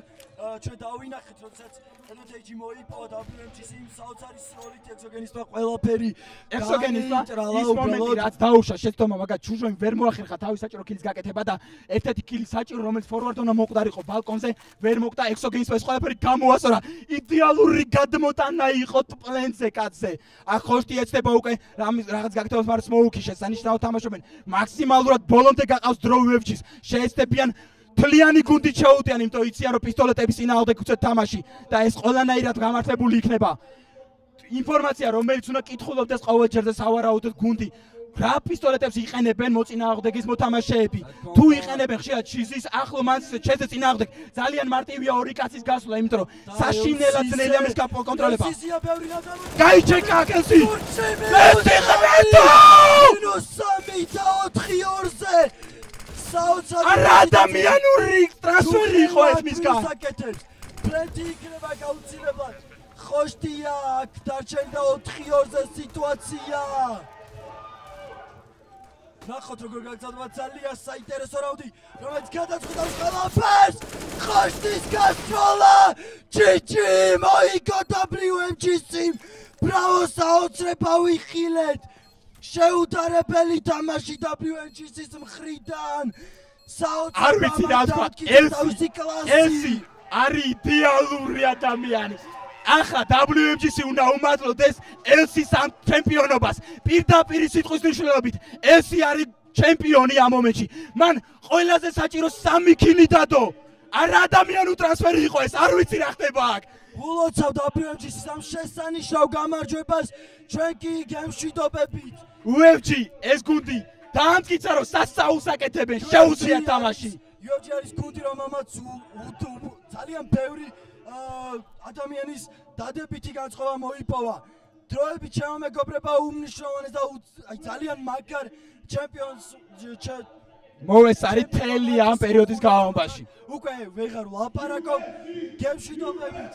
ჩვენ დავინახეთ, როდესაც Advantage მოიპოვა WMG-ის იმ საოცარი სროლით ეგზოგენისტმა ყველაფერი ეგზოგენისტმა ის მომენტი რაც დაუშვა შეცდომა, მაგრამ ჩუჟოვი ვერ მოახერხა თავის საჭირო კილის გაკეთება და ერთ-ერთი კილი საჭირო, რომელიც ფორვარდ უნდა მოკვდარიყო ბალკონზე, ვერ მოკვდა ეგზოგენისტმა ეს ყველაფერი გამოასწორა. იდეალური გადმოტანა იყო პლენზე კაცზე. აქ ხოშტი ეცდება უკვე რაღაც გაკეთებას, მაგრამ სმოუკი შესანიშნავად თამაშობენ. მაქსიმალურად ბოლომდე გაყავს დრო UFC-ს. შეეცდებიან თლიანი გუნდით შეუტიან, იმიტომ იციან რომ პისტოლეტების წინააღმდეგ უწევთ თამაში და ეს ყველანაირად გამართლებული იქნება. ინფორმაცია რომელიც უნდა კითხულობდეს ყოველჯერზე სავარაუდოდ გუნდი. რა პისტოლეტებს იყენებენ მოწინააღმდეგის მოთამაშეები? თუ იყენებენ ხშირად შიზის ახლო მანს ჩეზე წინააღმდეგ ძალიან მარტივია 2 კაცის გასვლა, იმიტომ რომ საშინელად ძნელია მის კონტროლება. გაიჩეკა აკელსი. მესტი ხმეტო! -3 და 4-2-ზე. არა ადამიანური ტრანსფერი იყო ეს მისგან. ფრენდი იქნება გაუცილებლად. ხოშტია აქ დარჩენდა 4-2-ზე სიტუაცია. ნახოთ როგორ გაგრძელდება ძალიან საინტერესო რაუნდი, რომელიც გადაწყვეტავს ყველაფერს. ხოშტის გასწვლა. GG მოიგო WMG-ს. ბრავო საოცრება ვიხილეთ. შეუტარებელი თამაში WMG-ის მხრიდან. არ ვიცი რა თქვა, ელსი არის იდეალური ადამიანი. ახლა WMG-ს უნდა უმადლოდეს ელსის ამ ჩემპიონობას. პირდაპირ სიტყვის მნიშვნელობით ელსი არის ჩემპიონი ამ მომენტში. მან ყველაზე საჭირო 3 კილი დადო. არა ადამიანური ტრანსფერი იყო ეს, არ ვიცი რა ხდება აქ. ულოცავ WMG-ის ამ შესანიშნავ გამარჯვებას, ჩვენ კი გემშვიდობებით. UFC ეს გუნდი დაამტკიცა რომ სასწაულს აკეთებენ, შეუძლიათ თამაში. UFC არის გუნდი, რომელმაც ძალიან ბევრი ადამიანის დადებითი განწყობა მოიპოვა. დროებით ჩემო მეგობრებო უმნიშვნელოვანეს და ძალიან მაგარ ჩემპიონს მოვესარი თელი ამ პერიოდის განმავლობაში. უკვე ვეღარ ვლაპარაკობ, გემშვიდობებით.